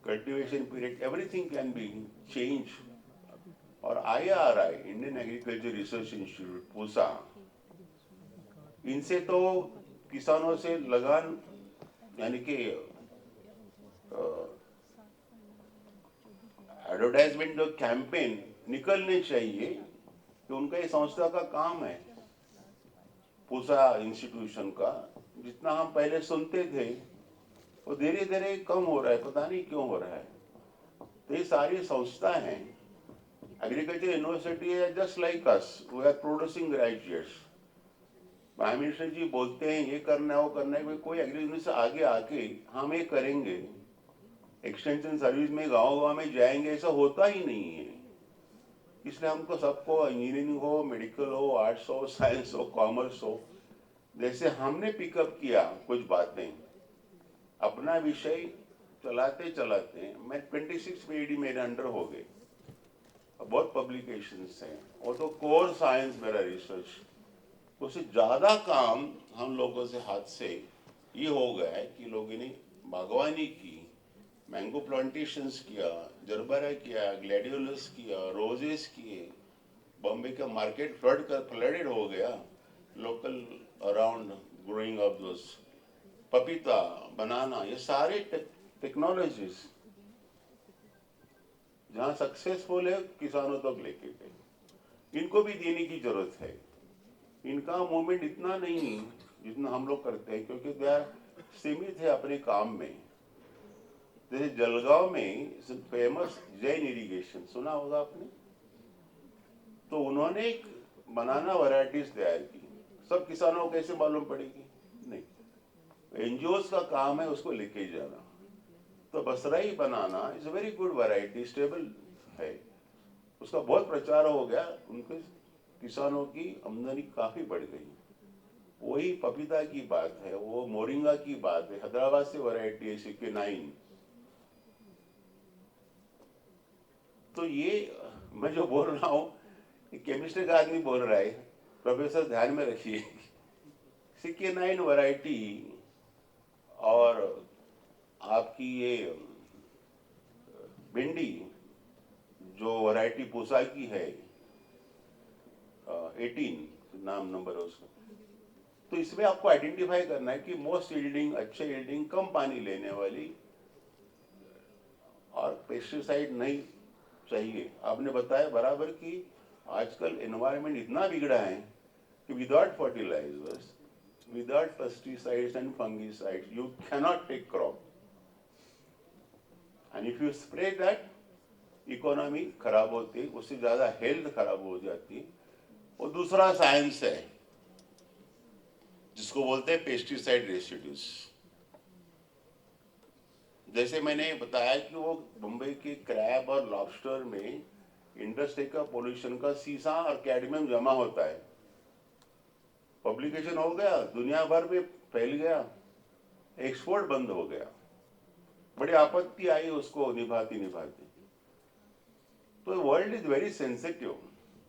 cultivation period, everything can be change. और IRI, Indian agriculture research institute Pusa, इनसे तो किसानों से लगान यानी कि एडवर्टाइजमेंट जो कैंपेन निकलने चाहिए कि उनका ये संस्था का काम है, पूसा इंस्टीट्यूशन का। जितना हम पहले सुनते थे वो धीरे धीरे कम हो रहा है, पता नहीं क्यों हो रहा है। तो ये सारी संस्था हैं, एग्रीकल्चर यूनिवर्सिटी है, just like us, we are producing graduates. Prime minister ji बोलते हैं ये करना है वो करना है, कोई एग्रीकल्चर से आगे आके हम ये करेंगे, एक्सटेंशन सर्विस में गांव-गांव में जाएंगे, ऐसा होता ही नहीं है। इसलिए हमको सबको इंजीनियरिंग हो, मेडिकल हो, आर्ट्स हो, साइंस हो, कॉमर्स हो, जैसे हमने पिकअप किया कुछ बातें, अपना विषय चलाते चलाते मैं 26 PhD मेरे अंडर हो गए, बहुत पब्लिकेशंस हैं, वो तो कोर साइंस मेरा रिसर्च। उससे ज़्यादा काम हम लोगों से हाथ से ये हो गया है कि लोगों ने बागवानी की, मैंगो प्लांटेशंस किया, जरबरा किया, ग्लैडियोलस किया, रोजेस किए, बॉम्बे का मार्केट फ्लडेड हो गया, local around growing of those पपीता, बनाना, ये सारे टेक्नोलॉजीज जहाँ सक्सेसफुल है किसानों तक लेके गए। इनको भी देने की जरूरत है। इनका मूवमेंट इतना नहीं जितना हम लोग करते हैं, क्योंकि दे आर सीमित है अपने काम में। जैसे जलगांव में फेमस जैन इरिगेशन सुना होगा आपने, तो उन्होंने एक बनाना वैरायटीज तैयार की, सब किसानों को कैसे मालूम पड़ेगी? नहीं, एनजीओस का काम है उसको लेके जाना। तो Basrai banana is a very good variety, stable है, उसका बहुत प्रचार हो गया, उनके किसानों की आमदनी काफी बढ़ गई। वही पपीता की बात है, वो मोरिंगा की बात है, हैदराबाद से वैरायटी है CK9। तो ये मैं जो बोल रहा हूँ केमिस्ट्री का आदमी बोल रहा है, प्रोफेसर ध्यान में रखिए, CK9 वैरायटी और आपकी ये भिंडी जो वैरायटी पूसा की है, 18 नाम नंबर है उसका, तो इसमें आपको आइडेंटिफाई करना है कि मोस्ट यील्डिंग, अच्छे यील्डिंग, कम पानी लेने वाली, और पेस्टिसाइड नहीं चाहिए। आपने बताया बराबर कि आजकल एनवायरनमेंट इतना बिगड़ा है कि without fertilizers without pesticides and fungicides, you cannot take crop. And if you spray that, economy खराब होती, उससे ज़्यादा हेल्थ खराब हो जाती। वो दूसरा साइंस है जिसको बोलते हैं पेस्टिसाइड रेसिड्यूज। जैसे मैंने बताया कि वो मुंबई के क्रैब और लॉबस्टर में इंडस्ट्री का पोल्यूशन का सीसा और कैडमियम जमा होता है। पब्लिकेशन हो गया, दुनिया भर में फैल गया, एक्सपोर्ट बंद हो गया, बड़ी आपत्ति आई उसको निभाती निभाती। तो world is very sensitive,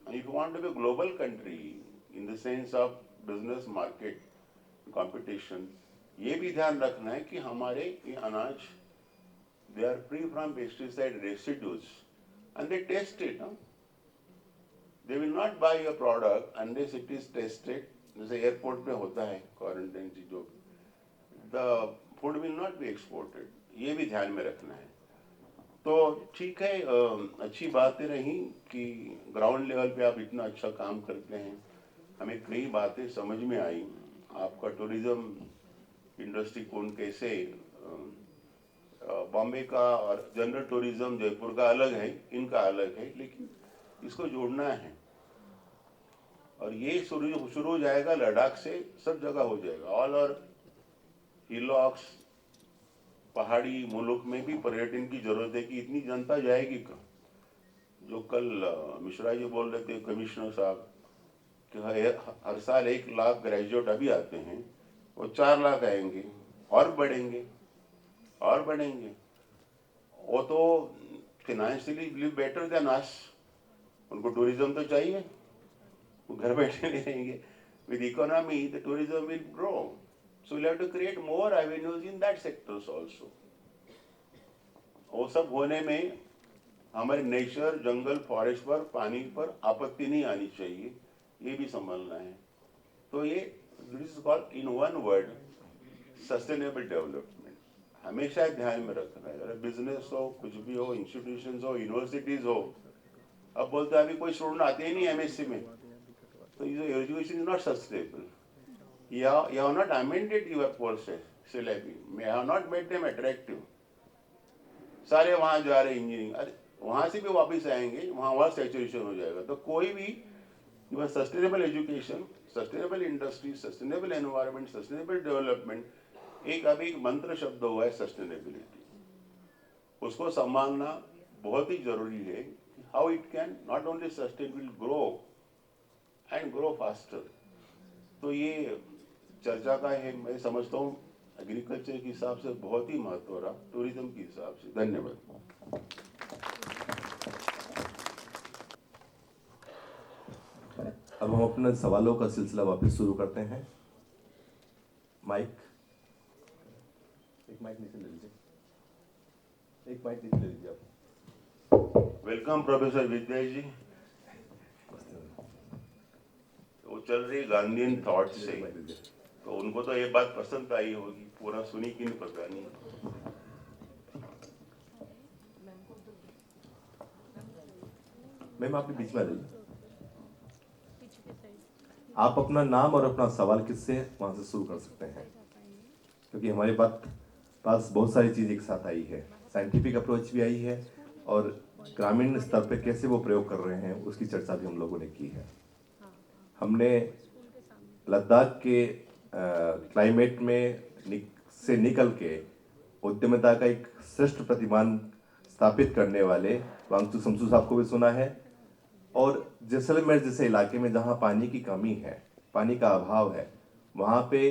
and if you want to be a global country in the sense of business market competition, ये भी ध्यान रखना है कि हमारे ये अनाज they are free from pesticide residues and they test it, no? They will not buy a product unless it is tested. जैसे एयरपोर्ट पे होता है क्वारंटाइन चीजों, the food will not be exported. ये भी ध्यान में रखना है। तो ठीक है, अच्छी बातें रही कि ग्राउंड लेवल पे आप इतना अच्छा काम करते हैं, हमें कई बातें समझ में आई। आपका टूरिज्म इंडस्ट्री कौन कैसे, बॉम्बे का और जनरल टूरिज्म जयपुर का अलग है, इनका अलग है, लेकिन इसको जोड़ना है। और ये शुरू हो जाएगा लद्दाख से, सब जगह हो जाएगा। ऑल और हिलॉक्स पहाड़ी मुल्क में भी पर्यटन की जरूरत है कि इतनी जनता जाएगी कहाँ। जो कल मिश्रा जी बोल रहे थे कमिश्नर साहब कि हर साल 1 लाख ग्रेजुएट अभी आते हैं, वो 4 लाख आएंगे और बढ़ेंगे और बढ़ेंगे। वो तो financially live better than us, उनको टूरिज्म तो चाहिए, वो घर बैठे नहीं रहेंगे। With economy the tourism will grow, so we'll have to create more avenues in that sectors also. वो सब होने में हमारे नेचर, जंगल, फॉरेस्ट पर, पानी पर आपत्ति नहीं आनी चाहिए, ये भी संभालना है। तो ये this is called in one word sustainable development. हमेशा ध्यान में रखना है, अगर बिजनेस हो, कुछ भी हो, इंस्टीट्यूशंस हो, यूनिवर्सिटीज हो। अब बोलते हैं अभी कोई स्टूडेंट आते ही नहीं एमएससी में, तो ये education is not sustainable. You have not amended your courses, syllabi. May have not made them attractive. सारे वहाँ जा रहे इंजीनियरिंग, अरे वहाँ से भी वापस आएंगे, वहाँ सैचुरेशन हो जाएगा। तो कोई भी sustainable education, sustainable industry, sustainable environment, sustainable development, एक अभी एक मंत्र शब्द हुआ है सस्टेनेबिलिटी, उसको संभालना बहुत ही जरूरी है। How it can not only sustain, will grow and grow faster. तो ये चर्चा का है, मैं समझता हूँ एग्रीकल्चर के हिसाब से बहुत ही महत्व रहा, टूरिज्म के हिसाब से। धन्यवाद।
अब हम अपने सवालों का सिलसिला वापस शुरू करते हैं। माइक, एक माइक नीचे ले लीजिए, एक माइक नीचे ले लीजिए आप।
वेलकम प्रोफेसर विद्या जी। वो चल रही गांधीयन थॉट से, तो उनको तो ये बात पसंद आई होगी, पूरा सुनी कि नहीं पता नहीं।
मैम आपके बीच में आ जाइए। आप अपना नाम और अपना सवाल किससे वहां से शुरू कर सकते हैं, क्योंकि हमारे पास बहुत सारी चीज़ एक साथ आई है। साइंटिफिक अप्रोच भी आई है और ग्रामीण स्तर पे कैसे वो प्रयोग कर रहे हैं उसकी चर्चा भी हम लोगों ने की है। हमने लद्दाख के क्लाइमेट में से निकल के उद्यमिता का एक श्रेष्ठ प्रतिमान स्थापित करने वाले वांगचू समसू साहब को भी सुना है। और जैसलमेर जैसे इलाके में जहाँ पानी की कमी है, पानी का अभाव है, वहाँ पे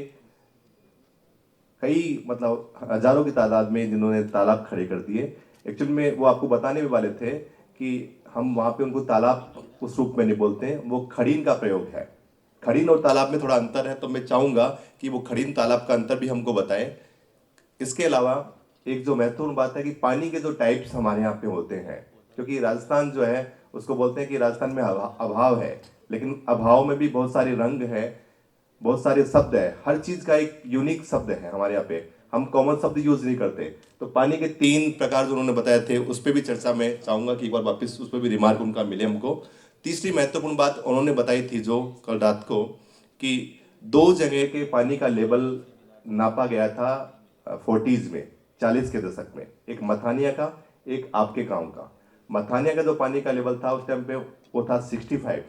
कई मतलब हजारों की तादाद में जिन्होंने तालाब खड़े कर दिए। एक्चुअली में वो आपको बताने भी वाले थे कि हम वहाँ पे उनको तालाब उस रूप में नहीं बोलते हैं, वो खड़ीन का प्रयोग है। खड़ीन और तालाब में थोड़ा अंतर है, तो मैं चाहूँगा कि वो खड़ीन तालाब का अंतर भी हमको बताएं। इसके अलावा एक जो महत्वपूर्ण बात है कि पानी के जो टाइप्स हमारे यहाँ पे होते हैं, क्योंकि राजस्थान जो है उसको बोलते हैं कि राजस्थान में अभाव है, लेकिन अभाव में भी बहुत सारे रंग है, बहुत सारे शब्द है, हर चीज़ का एक यूनिक शब्द है हमारे यहाँ पे, हम कॉमन शब्द यूज नहीं करते। तो पानी के 3 प्रकार जो उन्होंने बताए थे उस पर भी चर्चा मैं चाहूँगा कि एक बार वापस उस पर भी रिमार्क उनका मिले हमको। तीसरी महत्वपूर्ण बात उन्होंने बताई थी जो कल रात को, कि 2 जगह के पानी का लेवल नापा गया था 40s में, 40 के दशक में, एक मथानिया का, एक आपके गांव का। मथानिया का जो पानी का लेवल था उस टाइम पे वो था 65,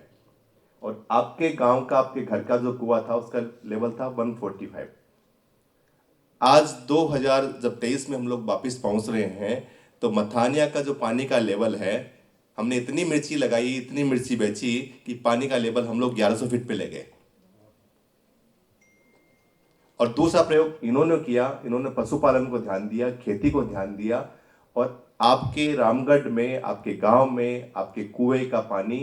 और आपके गांव का, आपके घर का जो कुआं था उसका लेवल था 145। आज 2023 में हम लोग वापिस पहुंच रहे हैं, तो मथानिया का जो पानी का लेवल है, हमने इतनी मिर्ची लगाई, इतनी मिर्ची बेची कि पानी का लेवल हम लोग 1100 फीट पे ले गए। और दूसरा प्रयोग इन्होंने किया, इन्होंने पशुपालन को ध्यान दिया, खेती को ध्यान दिया, और आपके रामगढ़ में, आपके गांव में, आपके कुएं का पानी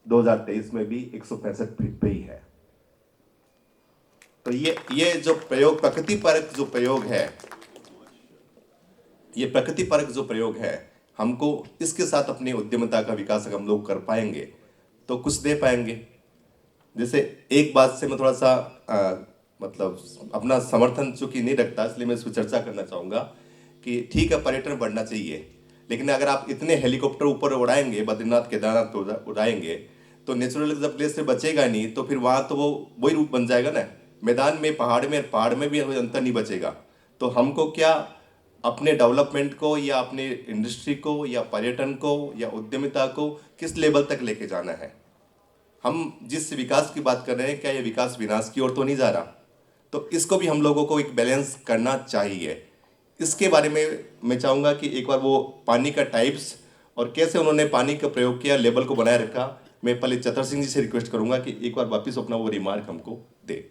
2023 में भी 165 फीट पे ही है। तो ये जो प्रयोग, प्रकृति परक जो प्रयोग है, ये प्रकृति परक जो प्रयोग है, हमको इसके साथ अपनी उद्यमिता का विकास अगर हम लोग कर पाएंगे तो कुछ दे पाएंगे। जैसे एक बात से मैं थोड़ा सा मतलब अपना समर्थन चूंकि नहीं रखता, इसलिए मैं इसको चर्चा करना चाहूँगा कि ठीक है, पर्यटन बढ़ना चाहिए, लेकिन अगर आप इतने हेलीकॉप्टर ऊपर उड़ाएंगे, बद्रीनाथ केदारनाथ उड़ाएंगे, तो नेचुरल जब प्लेस से बचेगा नहीं, तो फिर वहाँ तो वो वही रूप बन जाएगा ना, मैदान में, पहाड़ में भी अंतर नहीं बचेगा। तो हमको क्या अपने डेवलपमेंट को, या अपने इंडस्ट्री को, या पर्यटन को, या उद्यमिता को किस लेवल तक लेके जाना है? हम जिस विकास की बात कर रहे हैं, क्या ये विकास विनाश की ओर तो नहीं जा रहा? तो इसको भी हम लोगों को एक बैलेंस करना चाहिए। इसके बारे में मैं चाहूँगा कि एक बार वो पानी का टाइप्स और कैसे उन्होंने पानी का प्रयोग किया, लेवल को बनाए रखा, मैं पहले चतर सिंह जी से रिक्वेस्ट करूँगा कि एक बार वापस अपना वो रिमार्क हमको दे।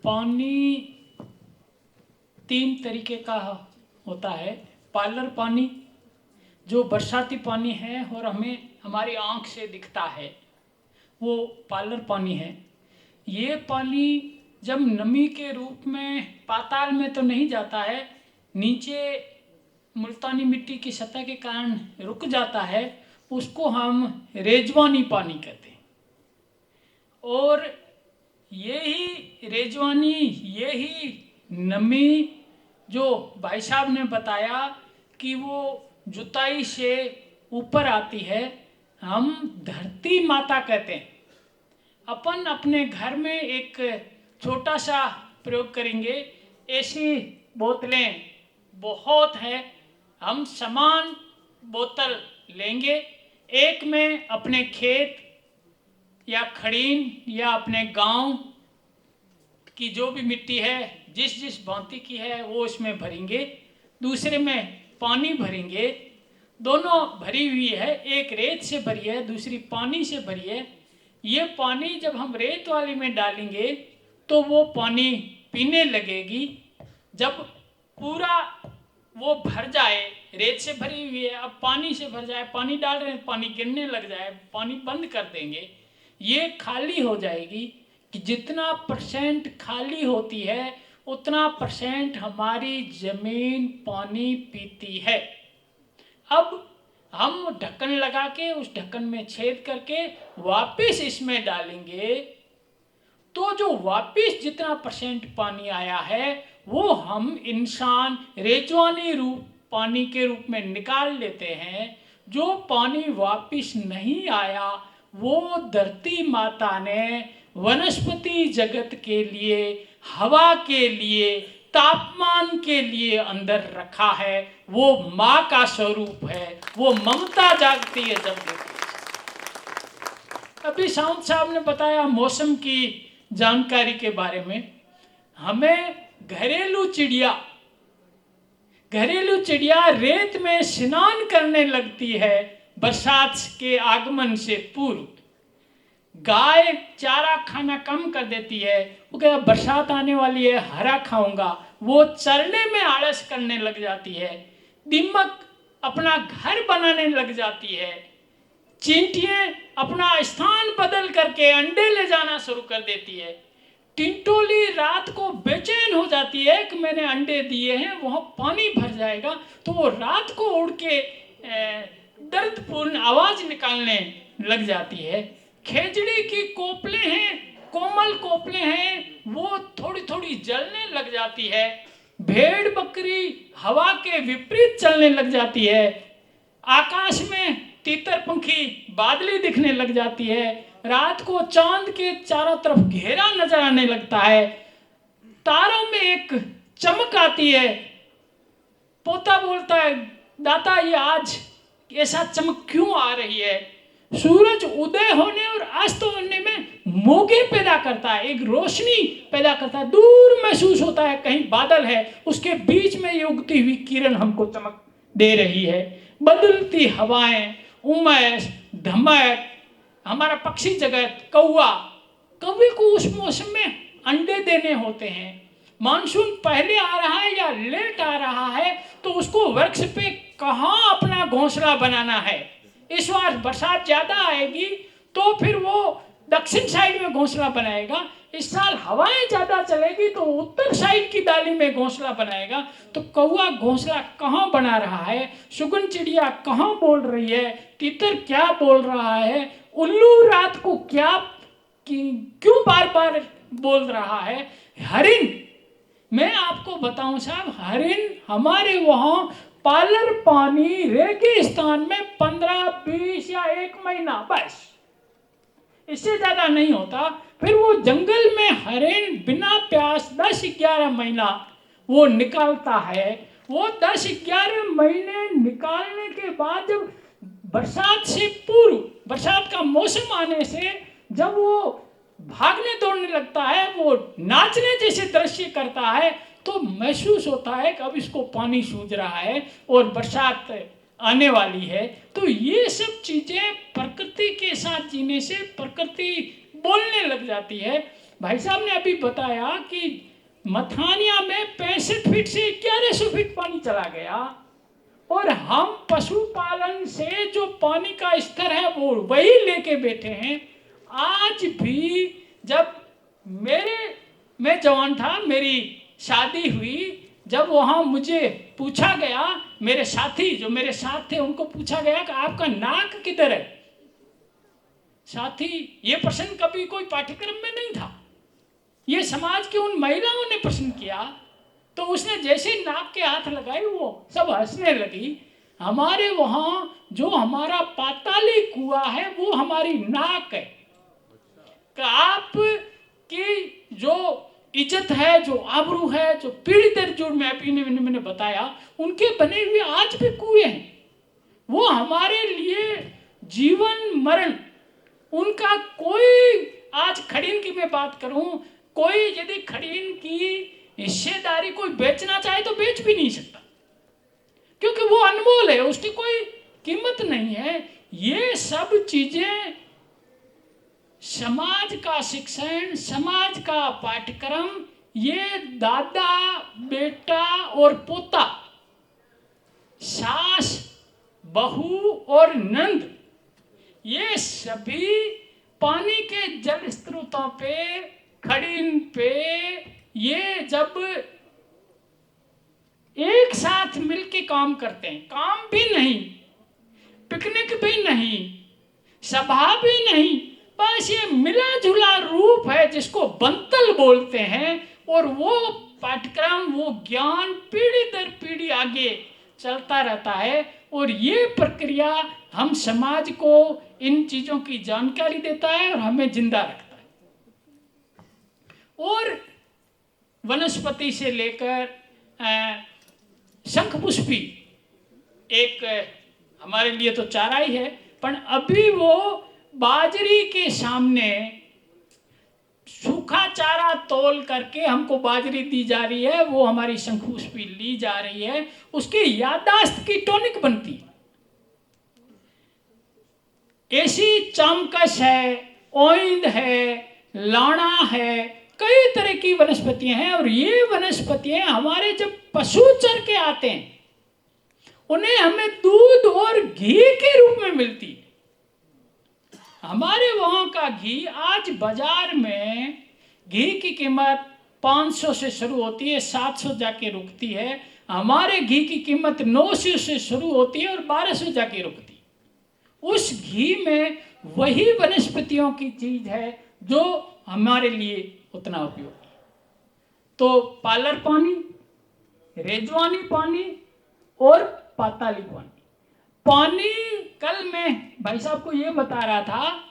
पानी 3 तरीके का होता है। पार्लर पानी जो बरसाती पानी है और हमें हमारी आँख से दिखता है, वो पार्लर पानी है। ये पानी जब नमी के रूप में पाताल में तो नहीं जाता है, नीचे मुल्तानी मिट्टी की सतह के कारण रुक जाता है, उसको हम रेजवानी पानी कहते हैं। और यही रेजवानी, यही नमी जो भाई साहब ने बताया कि वो जुताई से ऊपर आती है, हम धरती माता कहते हैं। अपन अपने घर में एक छोटा सा प्रयोग करेंगे। ऐसी बोतलें बहुत है, हम समान बोतल लेंगे, एक में अपने खेत या खड़ीन या अपने गांव की जो भी मिट्टी है, जिस जिस भांति की है वो इसमें भरेंगे, दूसरे में पानी भरेंगे। दोनों भरी हुई है, एक रेत से भरी है, दूसरी पानी से भरी है। ये पानी जब हम रेत वाली में डालेंगे तो वो पानी पीने लगेगी। जब पूरा वो भर जाए, रेत से भरी हुई है, अब पानी से भर जाए, पानी डाल रहे हैं, पानी गिरने लग जाए, पानी बंद कर देंगे, ये खाली हो जाएगी। कि जितना % खाली होती है उतना % हमारी जमीन पानी पीती है। अब हम ढक्कन लगा के उस ढक्कन में छेद करके वापस इसमें डालेंगे, तो जो वापस जितना % पानी आया है वो हम इंसान रेजवानी रूप पानी के रूप में निकाल लेते हैं। जो पानी वापस नहीं आया वो धरती माता ने वनस्पति जगत के लिए, हवा के लिए, तापमान के लिए अंदर रखा है। वो माँ का स्वरूप है, वो ममता जागती है जब देखती है। अभी साउंड साहब ने बताया मौसम की जानकारी के बारे में। हमें घरेलू चिड़िया रेत में स्नान करने लगती है बरसात के आगमन से पूर्व। गाय चारा खाना कम कर देती है, वो कहता बरसात आने वाली है, हरा खाऊंगा, वो चरने में आलस करने लग जाती है। दीमक अपना घर बनाने लग जाती है। चींटियां अपना स्थान बदल करके अंडे ले जाना शुरू कर देती है। टिंटोली रात को बेचैन हो जाती है कि मैंने अंडे दिए हैं, वहाँ पानी भर जाएगा, तो वो रात को उड़ के दर्दपूर्ण आवाज निकालने लग जाती है। खेजड़ी की कोपले हैं, कोमल कोपले हैं वो थोड़ी थोड़ी जलने लग जाती है, भेड़ बकरी हवा के विपरीत चलने लग जाती है, आकाश में तीतर पंखी बादली दिखने लग जाती है, रात को चांद के चारों तरफ घेरा नजर आने लगता है, तारों में एक चमक आती है। पोता बोलता है, दाता ये आज ऐसा चमक क्यों आ रही है? सूरज उदय होने और अस्त होने में मोगे पैदा करता है, एक रोशनी पैदा करता है, दूर महसूस होता है कहीं बादल है, उसके बीच में ये उगती हुई किरण हमको चमक दे रही है। बदलती हवाएं, उमस धमक, हमारा पक्षी जगत, कौवा, कौवे को उस मौसम में अंडे देने होते हैं। मानसून पहले आ रहा है या लेट आ रहा है तो उसको वृक्ष पे कहाँ अपना घोंसला बनाना है। इस बार बरसात ज्यादा आएगी तो फिर वो दक्षिण साइड में घोंसला बनाएगा, इस साल हवाएं ज्यादा चलेगी तो उत्तर साइड की डाली में घोंसला बनाएगा। तो कौवा घोंसला कहाँ बना रहा है, सुगन चिड़िया कहाँ बोल रही है, तीतर क्या बोल रहा है, उल्लू रात को क्या क्यों बार बार बोल रहा है, हरिन, मैं आपको बताऊं साहब, हरिन हमारे वहां पालर पानी रेगिस्तान में 15-20 या 1 महीना बस, इससे ज्यादा नहीं होता। फिर वो जंगल में हरिन बिना प्यास 10-11 महीना वो निकालता है। वो 10-11 महीने निकालने के बाद जब बरसात से पूर्व, बरसात का मौसम आने से जब वो भागने दौड़ने लगता है, वो नाचने जैसे दृश्य करता है, तो महसूस होता है कि अब इसको पानी सूझ रहा है और बरसात आने वाली है। तो ये सब चीजें प्रकृति के साथ जीने से प्रकृति बोलने लग जाती है। भाई साहब ने अभी बताया कि मथानिया में 65 फीट से 1100 फीट पानी चला गया, और हम पशुपालन से जो पानी का स्तर है वो वही लेके बैठे हैं। आज भी जब मैं जवान था, मेरी शादी हुई, जब वहाँ मुझे पूछा गया, मेरे साथी जो मेरे साथ थे उनको पूछा गया कि आपका नाक किधर है। साथी, ये प्रश्न कभी कोई पाठ्यक्रम में नहीं था, ये समाज की उन महिलाओं ने प्रश्न किया। तो उसने जैसे नाक के हाथ लगाई वो सब हंसने लगी। हमारे वहाँ जो हमारा पाताली कुआं है वो हमारी नाक है। आप की जो इज्जत है, जो आबरू है, जो पीढ़ी दर जोड़ में अभी मैंने बताया, उनके बने हुए आज भी कुएं हैं। वो हमारे लिए जीवन मरण, उनका कोई, आज खड़ीन की मैं बात करूं, कोई यदि खड़ीन की हिस्सेदारी कोई बेचना चाहे तो बेच भी नहीं सकता, क्योंकि वो अनमोल है, उसकी कोई कीमत नहीं है। ये सब चीजें समाज का शिक्षण, समाज का पाठ्यक्रम, ये दादा बेटा और पोता, सास बहू और नंद, ये सभी पानी के जल स्रोतों पे, खड़ीन पे, ये जब एक साथ मिलके काम करते हैं, काम भी नहीं, पिकनिक भी नहीं, सभा भी नहीं, बस ये मिला जुला रूप है जिसको बंतल बोलते हैं। और वो पाठ्यक्रम, वो ज्ञान पीढ़ी दर पीढ़ी आगे चलता रहता है, और ये प्रक्रिया हम समाज को इन चीजों की जानकारी देता है और हमें जिंदा रखता है। और वनस्पति से लेकर शंखपुष्पी एक हमारे लिए तो चारा ही है, पर अभी वो बाजरी के सामने सूखा चारा तोल करके हमको बाजरी दी जा रही है, वो हमारी शंखपुष्पी ली जा रही है, उसकी याददाश्त की टॉनिक बनती है। ऐसी चामकस है, ओइंद है, लाना है, कई तरह की वनस्पतियां हैं। और ये वनस्पतियां हमारे जब पशु चर के आते हैं, उन्हें हमें दूध और घी के रूप में मिलती है। हमारे वहाँ का घी आज बाजार में घी की कीमत 500 से शुरू होती है, 700 जाके रुकती है। हमारे घी की कीमत 900 से शुरू होती है और 1200 जाके रुकती है। उस घी में वही वनस्पतियों की चीज है जो हमारे लिए उतना उपयोग। तो पार्लर पानी, रेजवानी पानी और पाताली पानी। पानी, कल मैं भाई साहब को ये बता रहा था